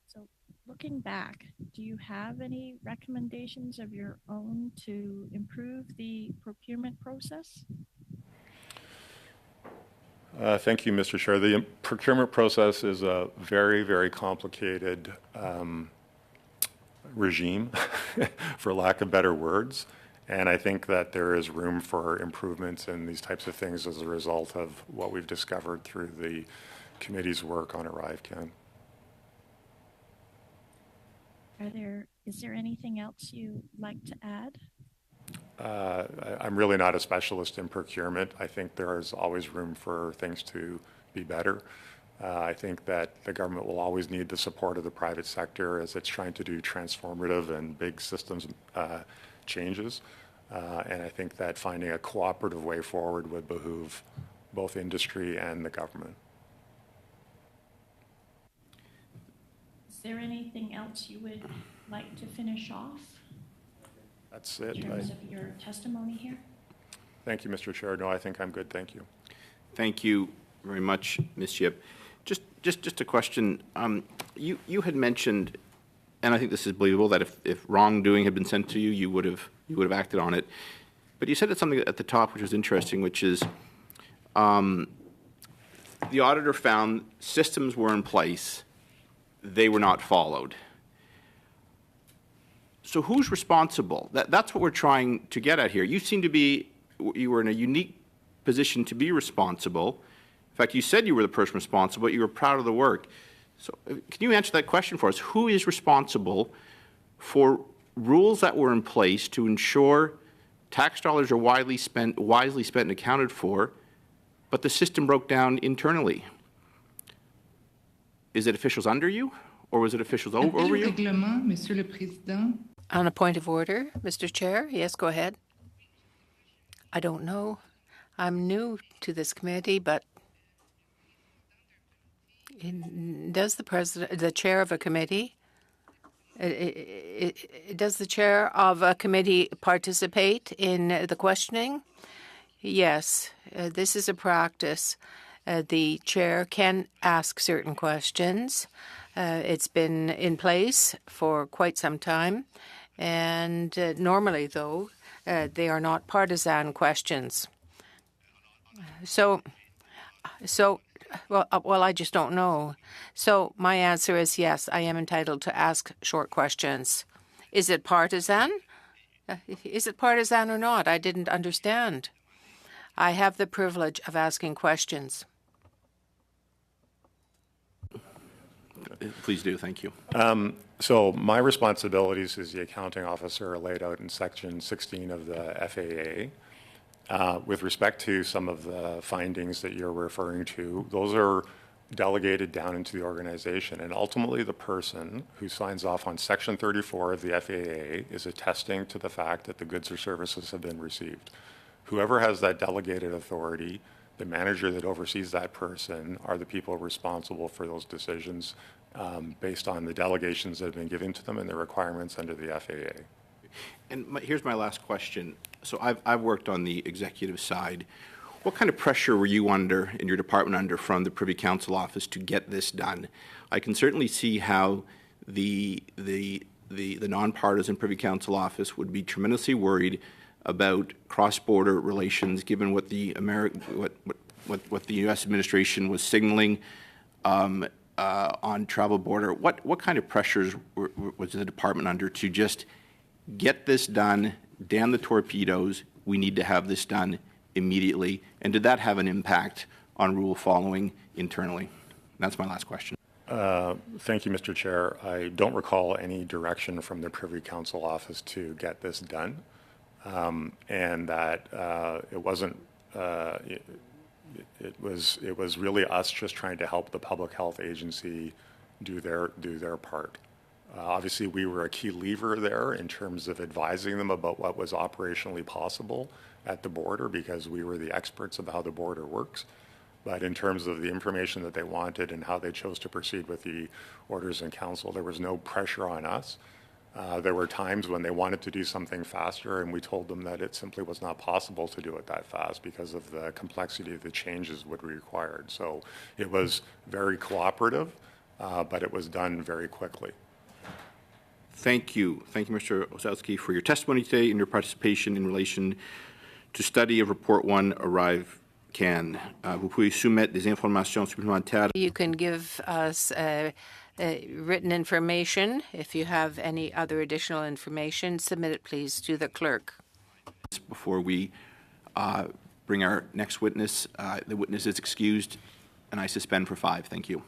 So looking back, do you have any recommendations of your own to improve the procurement process? Thank you, Mr. Chair. The procurement process is a very, very complicated regime, for lack of better words. And I think that there is room for improvements in these types of things as a result of what we've discovered through the committee's work on ArriveCan. Is there anything else you'd like to add? I'm really not a specialist in procurement. I think there is always room for things to be better. I think that the government will always need the support of the private sector as it's trying to do transformative and big systems changes. And I think that finding a cooperative way forward would behoove both industry and the government. Is there anything else you would like to finish off? That's it. In terms of your testimony here? Thank you, Mr. Chair. No, I think I'm good. Thank you. Thank you very much, Ms. Yip. Just a question. You had mentioned, and I think this is believable, that if wrongdoing had been sent to you, you would have acted on it. But you said something at the top which was interesting, which is the auditor found systems were in place, they were not followed. So who's responsible? That's what we're trying to get at here. You were in a unique position to be responsible. In fact, you said you were the person responsible, but you were proud of the work. So can you answer that question for us? Who is responsible for rules that were in place to ensure tax dollars are wisely spent and accounted for, but the system broke down internally? Is it officials under you, or was it officials over you? Monsieur le Président. On a point of order, Mr. Chair. Yes, go ahead. I don't know. I'm new to this committee, but does the chair of a committee, does the chair of a committee participate in the questioning? Yes, this is a practice. The chair can ask certain questions. It's been in place for quite some time. And normally, though, they are not partisan questions. Well, I just don't know. So my answer is yes, I am entitled to ask short questions. Is it partisan? Is it partisan or not? I didn't understand. I have the privilege of asking questions. Please do. Thank you. So my responsibilities as the accounting officer are laid out in Section 16 of the FAA. With respect to some of the findings that you're referring to, those are delegated down into the organization. And ultimately, the person who signs off on Section 34 of the FAA is attesting to the fact that the goods or services have been received. Whoever has that delegated authority, the manager that oversees that person, are the people responsible for those decisions based on the delegations that have been given to them and the requirements under the FAA. And here's my last question. So I've worked on the executive side. What kind of pressure were you under, in your department under, from the Privy Council office to get this done? I can certainly see how the nonpartisan Privy Council office would be tremendously worried about cross-border relations, given what the what the U.S. administration was signaling on travel border. What kind of pressures was the department under to just get this done, damn the torpedoes, we need to have this done immediately? And did that have an impact on rule following internally? That's my last question. Thank you, Mr. Chair. I don't recall any direction from the Privy Council office to get this done, and that it wasn't. It was really us just trying to help the public health agency do their part. Obviously, we were a key lever there in terms of advising them about what was operationally possible at the border, because we were the experts of how the border works. But in terms of the information that they wanted and how they chose to proceed with the orders in council, there was no pressure on us. There were times when they wanted to do something faster, and we told them that it simply was not possible to do it that fast because of the complexity of the changes would be required. So it was very cooperative, but it was done very quickly. Thank you. Thank you, Mr. Osowski, for your testimony today and your participation in relation to study of Report 1 Arrive Can. Vous pouvez soumettre des informations supplémentaires. You can give us written information. If you have any other additional information, submit it, please, to the clerk. Before we bring our next witness, the witness is excused, and I suspend for 5. Thank you.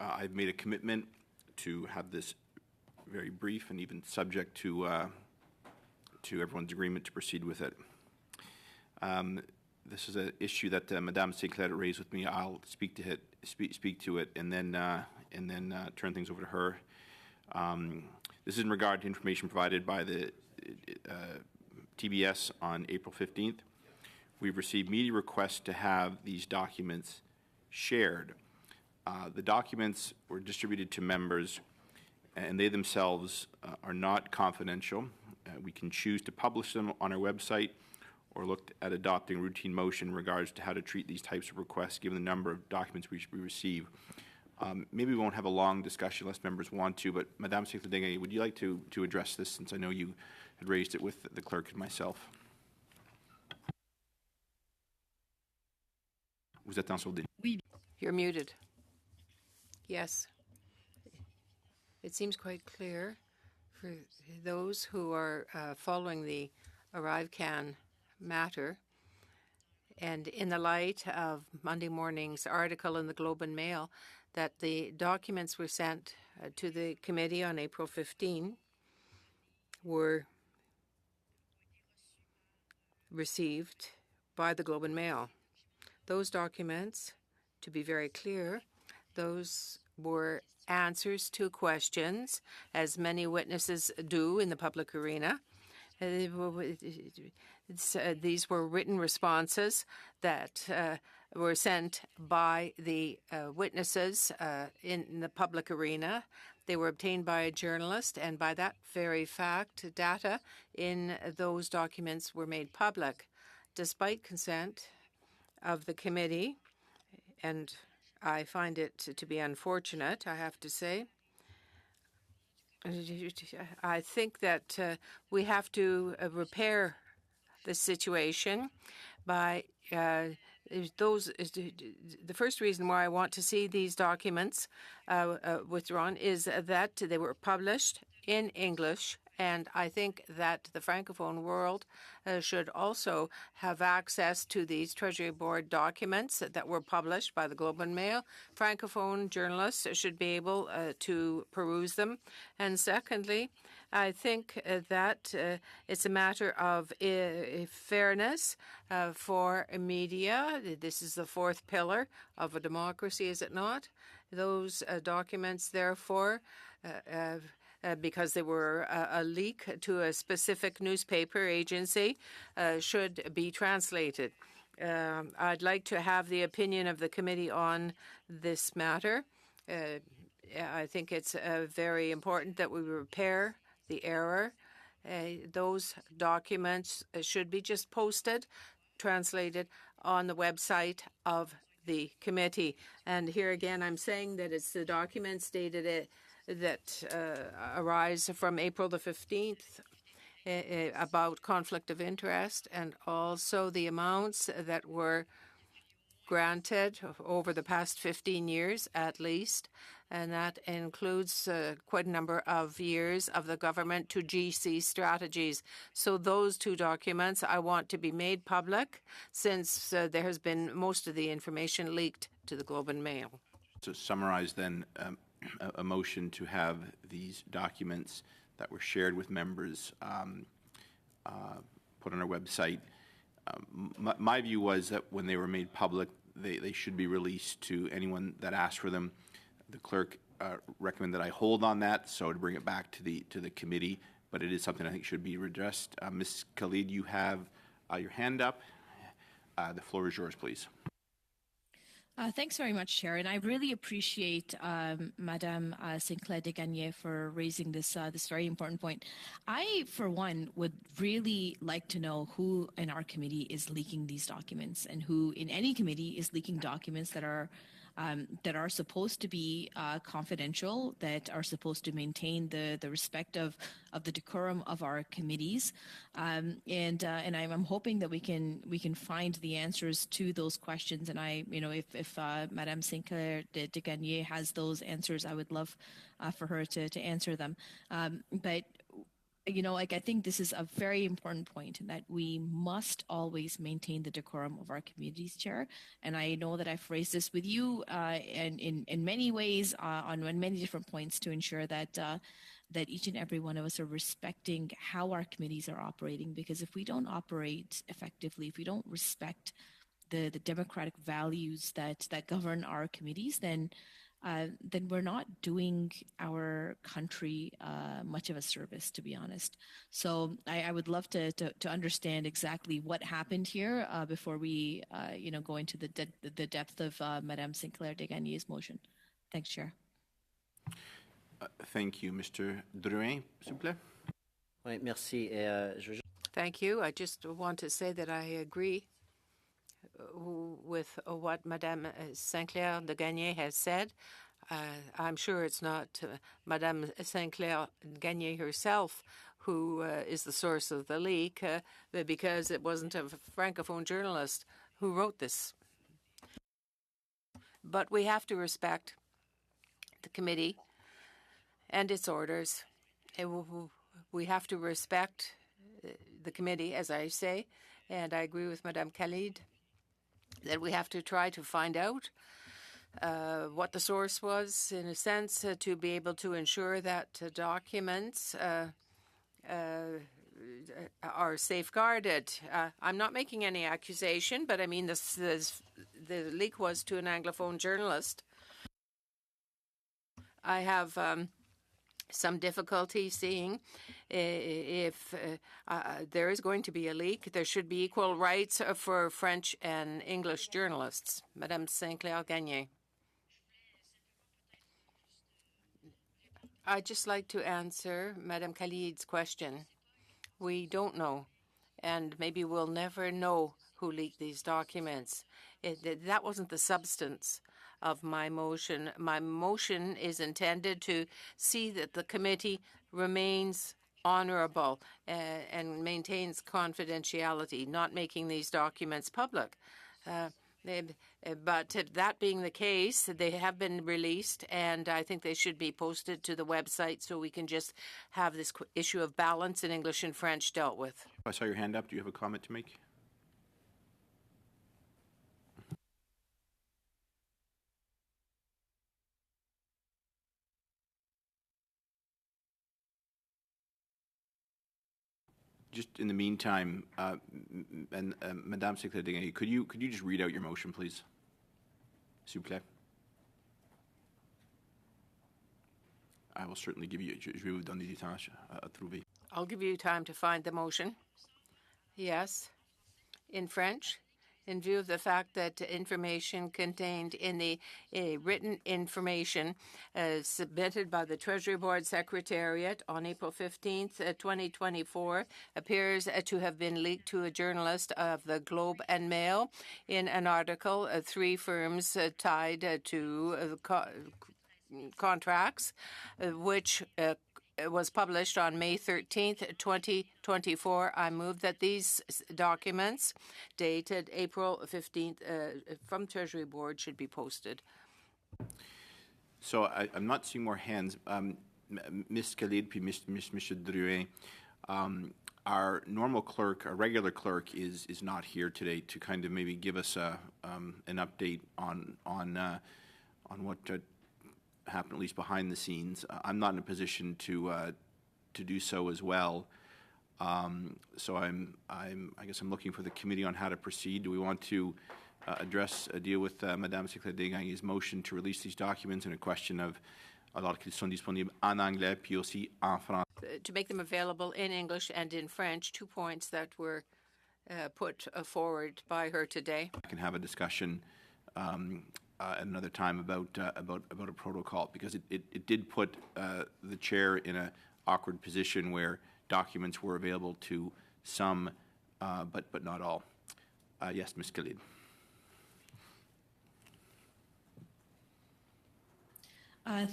I've made a commitment to have this very brief and even subject to everyone's agreement to proceed with it. This is an issue that Madame Sinclair raised with me. I'll speak to it, and then turn things over to her. This is in regard to information provided by the TBS on April 15th. We've received media requests to have these documents shared. The documents were distributed to members, and they themselves are not confidential. We can choose to publish them on our website or look at adopting routine motion in regards to how to treat these types of requests, given the number of documents we receive. Maybe we won't have a long discussion unless members want to, but Madame Sinclair, would you like to address this, since I know you had raised it with the clerk and myself? Vous êtes en sourdine. You're muted. Yes. It seems quite clear for those who are following the ArriveCAN matter, and in the light of Monday morning's article in the Globe and Mail, that the documents were sent to the committee on April 15 were received by the Globe and Mail. Those documents, to be very clear, those were answers to questions, as many witnesses do in the public arena. These were written responses that were sent by the witnesses in the public arena. They were obtained by a journalist, and by that very fact, data in those documents were made public, despite consent of the committee. And I find it to be unfortunate, I have to say. I think that we have to repair the situation by the first reason why I want to see these documents withdrawn is that they were published in English, and I think that the Francophone world should also have access to these Treasury Board documents that were published by the Globe and Mail. Francophone journalists should be able to peruse them. And secondly, I think that it's a matter of fairness for media. This is the fourth pillar of a democracy, is it not? Those documents, therefore, because they were a leak to a specific newspaper agency, should be translated. I'd like to have the opinion of the committee on this matter. I think it's very important that we repair the error Those documents should be just posted, translated on the website of the committee. And here again, I'm saying that it's the documents dated that arise from April the 15th about conflict of interest, and also the amounts that were granted over the past 15 years at least, and that includes quite a number of years of the government to GC strategies. So those two documents I want to be made public, since there has been most of the information leaked to the Globe and Mail. To summarize then, a motion to have these documents that were shared with members put on our website. My view was that when they were made public, they should be released to anyone that asked for them. The clerk recommended that I hold on that, so to bring it back to the committee, but it is something I think should be redressed. Ms. Khalid, you have your hand up. The floor is yours, please. Thanks very much, Chair, and I really appreciate Madame Sinclair de Gagné for raising this very important point. I, for one, would really like to know who in our committee is leaking these documents, and who in any committee is leaking documents that are supposed to be confidential, that are supposed to maintain the respect of the decorum of our committees, and I'm hoping that we can find the answers to those questions. And if Madame Sinclair de Gagné has those answers, I would love for her to answer them. But I think this is a very important point, that we must always maintain the decorum of our committees, Chair. And I know that I've raised this with you and in many ways on many different points to ensure that that each and every one of us are respecting how our committees are operating. Because if we don't operate effectively, if we don't respect the democratic values that govern our committees, then we're not doing our country much of a service, to be honest. So I would love to understand exactly what happened here before we go into the depth of Madame Sinclair de Gagné's motion. Thanks, Chair. Thank you. Mr. Drouin, s'il vous plaît. Oui, merci. Thank you. I just want to say that I agree with what Madame Sinclair de Gagné has said. I'm sure it's not Madame Sinclair de Gagné herself who is the source of the leak, because it wasn't a Francophone journalist who wrote this. But we have to respect the committee and its orders. We have to respect the committee, as I say, and I agree with Madame Khalid that we have to try to find out what the source was, in a sense, to be able to ensure that documents are safeguarded. I'm not making any accusation, but I mean, the leak was to an Anglophone journalist. I have some difficulty seeing if there is going to be a leak. There should be equal rights for French and English journalists. Madame Sinclair Gagné. I'd just like to answer Madame Khalid's question. We don't know, and maybe we'll never know who leaked these documents. That wasn't the substance of my motion. My motion is intended to see that the committee remains honorable and maintains confidentiality, not making these documents public. But that being the case, they have been released, and I think they should be posted to the website so we can just have this issue of balance in English and French dealt with. I saw your hand up. Do you have a comment to make? Just in the meantime, Madame Sinclair de Gagné, could you just read out your motion, please, s'il vous plaît? I will certainly give you. Je vais vous donner du temps à trouver. I'll give you time to find the motion. Yes, in French, in view of the fact that information contained in the written information submitted by the Treasury Board Secretariat on April 15th, 2024, appears to have been leaked to a journalist of the Globe and Mail in an article, three firms tied to contracts, which was published on May 13th, 2024. I move that these documents dated April 15th from Treasury Board should be posted. So I'm not seeing more hands. Ms. Khalid, puis Mr. Drouin, our normal clerk, our regular clerk, is not here today to kind of maybe give us an update on what happened, at least behind the scenes. I'm not in a position to do so as well. So I guess I'm looking for the committee on how to proceed. Do we want to deal with Madame Secrétaire Desgagnés's motion to release these documents and a question of alors qu'ils sont disponibles en anglais puis aussi en français? To make them available in English and in French, 2 points that were put forward by her today. I can have a discussion at another time about a protocol, because it did put the chair in an awkward position where documents were available to some, but not all. Yes, Ms. Khalid.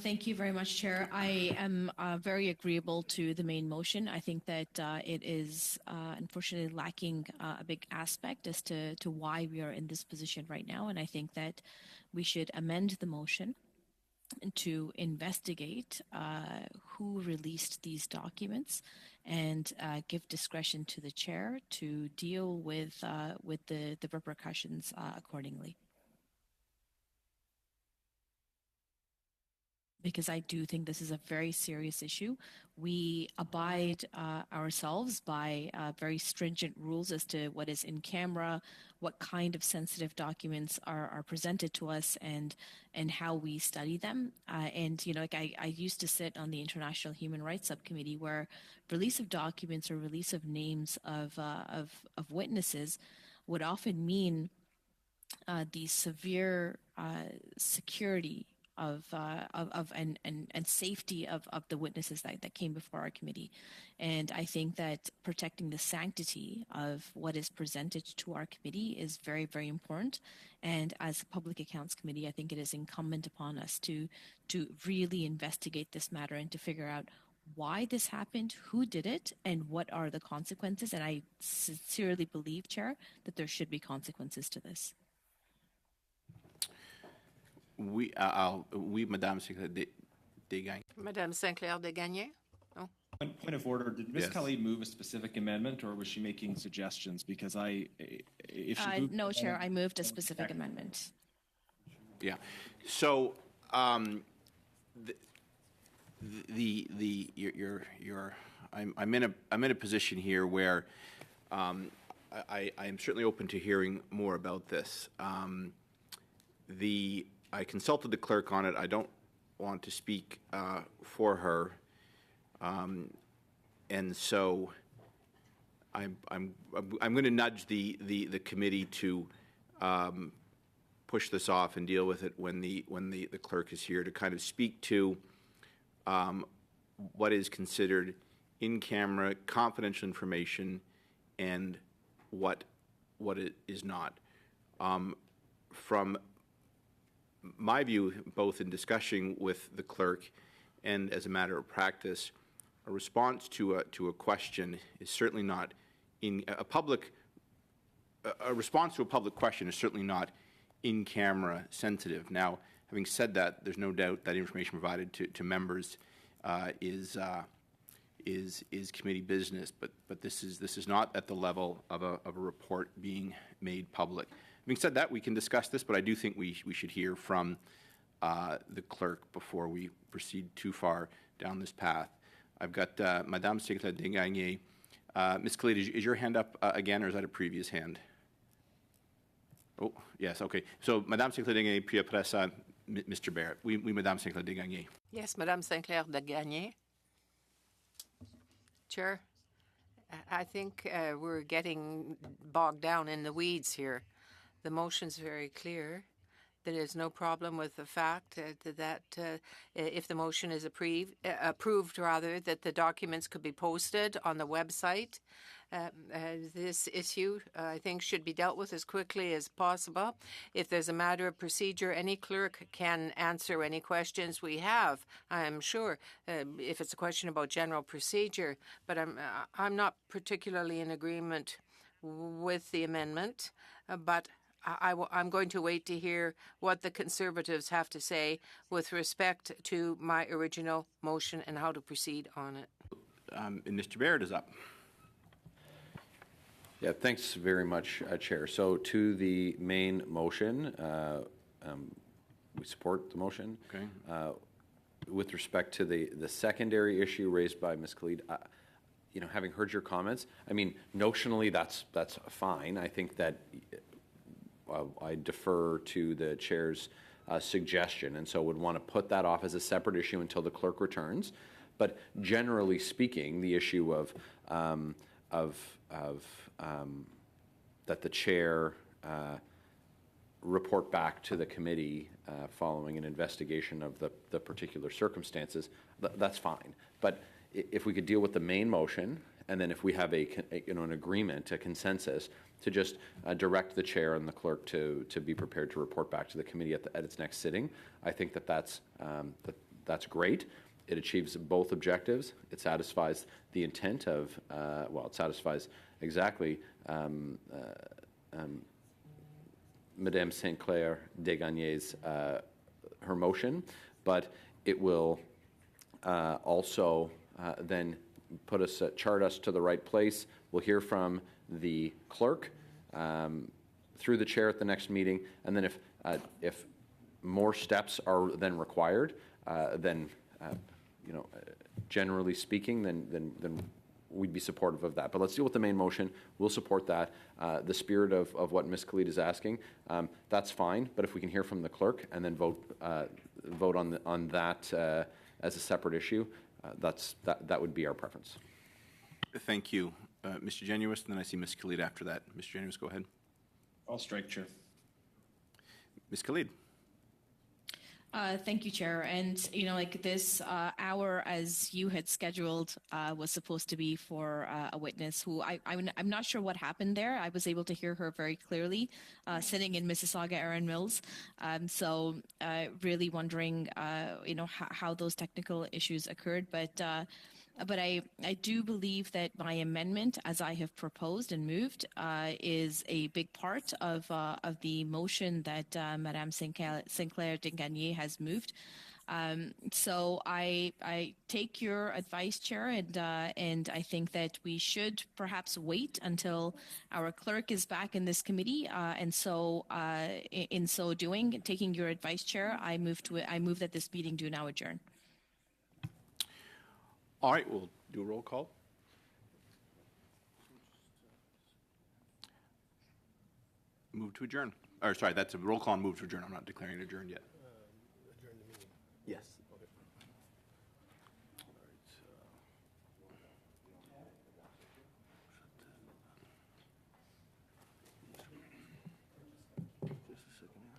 Thank you very much, Chair. I am very agreeable to the main motion. I think that it is unfortunately lacking a big aspect as to why we are in this position right now. And I think that we should amend the motion to investigate who released these documents and give discretion to the chair to deal with the repercussions accordingly. Because I do think this is a very serious issue. We abide ourselves by very stringent rules as to what is in camera, what kind of sensitive documents are presented to us, and how we study them. And you know, like I used to sit on the International Human Rights Subcommittee, where release of documents or release of names of witnesses would often mean the severe security and safety of the witnesses that came before our committee. And I think that protecting the sanctity of what is presented to our committee is very, very important. And as a Public Accounts Committee, I think it is incumbent upon us to really investigate this matter and to figure out why this happened, who did it, and what are the consequences. And I sincerely believe, Chair, that there should be consequences to this. Oui, Madame Secrétaire Desgagnés. Madame Sinclair Desgagnés. Oh. Point of order. Did Ms. Yes. Khalid move a specific amendment, or was she making suggestions? Because if she moved, no, Chair, I moved a specific amendment. Yeah. So I'm in a position here where I am certainly open to hearing more about this. I consulted the clerk on it. I don't want to speak for her, and so I'm going to nudge the committee to push this off and deal with it when the clerk is here to kind of speak to what is considered in-camera confidential information and what it is not. From my view, both in discussing with the clerk and as a matter of practice, a response to a question is certainly not in a public. A response to a public question is certainly not in camera sensitive. Now, having said that, there's no doubt that information provided to members is committee business. But this is not at the level of a report being made public. Having said that, we can discuss this, but I do think we should hear from the clerk before we proceed too far down this path. I've got Madame Secrétaire Desgagnés. Ms. Khalid, is your hand up again, or is that a previous hand? Oh, yes, okay. So, Madame Secrétaire Desgagnés, puis après ça, Mr. Barrett. Oui, Madame Secrétaire Desgagnés. Yes, Madame Sinclair Desgagnés. Chair, I think we're getting bogged down in the weeds here. The motion's very clear. There is no problem with the fact that if the motion is approved, that the documents could be posted on the website. This issue, I think, should be dealt with as quickly as possible. If there's a matter of procedure, any clerk can answer any questions we have, I'm sure, if it's a question about general procedure. But I'm not particularly in agreement with the amendment, but I'm going to wait to hear what the Conservatives have to say with respect to my original motion and how to proceed on it. And Mr. Barrett is up. Yeah, thanks very much, Chair. So to the main motion, we support the motion. Okay. With respect to the secondary issue raised by Ms. Khalid, having heard your comments, I mean, notionally that's fine. I think that I defer to the chair's suggestion, and so would want to put that off as a separate issue until the clerk returns. But generally speaking, the issue of that the chair report back to the committee following an investigation of the particular circumstances, that's fine. But if we could deal with the main motion, and then if we have an agreement, a consensus, to just direct the chair and the clerk to be prepared to report back to the committee at its next sitting, I think that's great. It achieves both objectives. It satisfies the intent of, it satisfies exactly Madame Sinclair Desgagnés' her motion, but it will also then chart us to the right place. We'll hear from the clerk through the chair at the next meeting, and then if more steps are then required, then generally speaking, then we'd be supportive of that. But let's deal with the main motion. We'll support that. The spirit of what Ms. Khalid is asking, that's fine. But if we can hear from the clerk and then vote on that as a separate issue, that would be our preference. Thank you, Mr. Genuis. And then I see Ms. Khalid after that. Mr. Genuis, go ahead. I'll strike, Chair. Ms. Khalid. Thank you, Chair. And, this hour, as you had scheduled, was supposed to be for a witness who I'm not sure what happened there. I was able to hear her very clearly sitting in Mississauga Erin Mills. So really wondering, how those technical issues occurred. But I do believe that my amendment, as I have proposed and moved, is a big part of the motion that Madame Sinclair Desgagnés has moved. So I take your advice, Chair, and I think that we should perhaps wait until our clerk is back in this committee. And so, in so doing, taking your advice, Chair, I move that this meeting do now adjourn. All right, we'll do a roll call. Move to adjourn. Or sorry, that's a roll call and move to adjourn. I'm not declaring it adjourned yet. Adjourn the meeting. Yes. Okay. All right. Just a second here.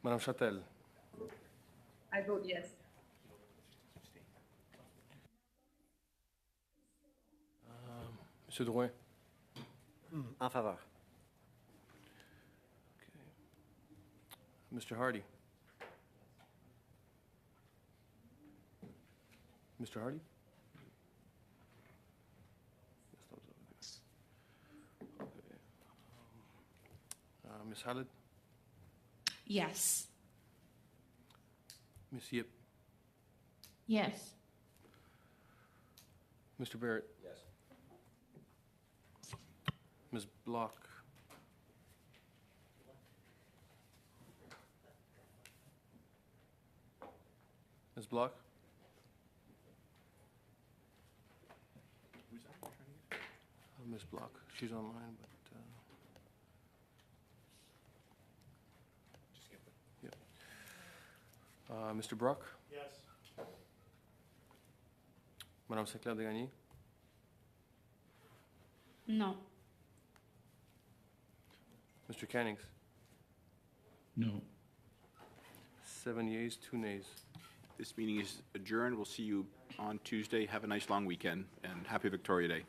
Madame Châtel. I vote yes. Monsieur Drouin. En faveur. Okay. Mr. Hardy. Mr. Hardy? Okay. Ms. Khalid? Yes. Ms. Yip? Yes. Mr. Barrett? Yes. Ms. Block? Ms. Block? Who's that? Trying to get? Ms. Block. She's online, but Just skip it. yeah. Mr. Brock? Yes. Madame Sinclair Desgagnés? Non. Mr. Cannings? No. 7 yeas, 2 nays. This meeting is adjourned. We'll see you on Tuesday. Have a nice long weekend, and happy Victoria Day.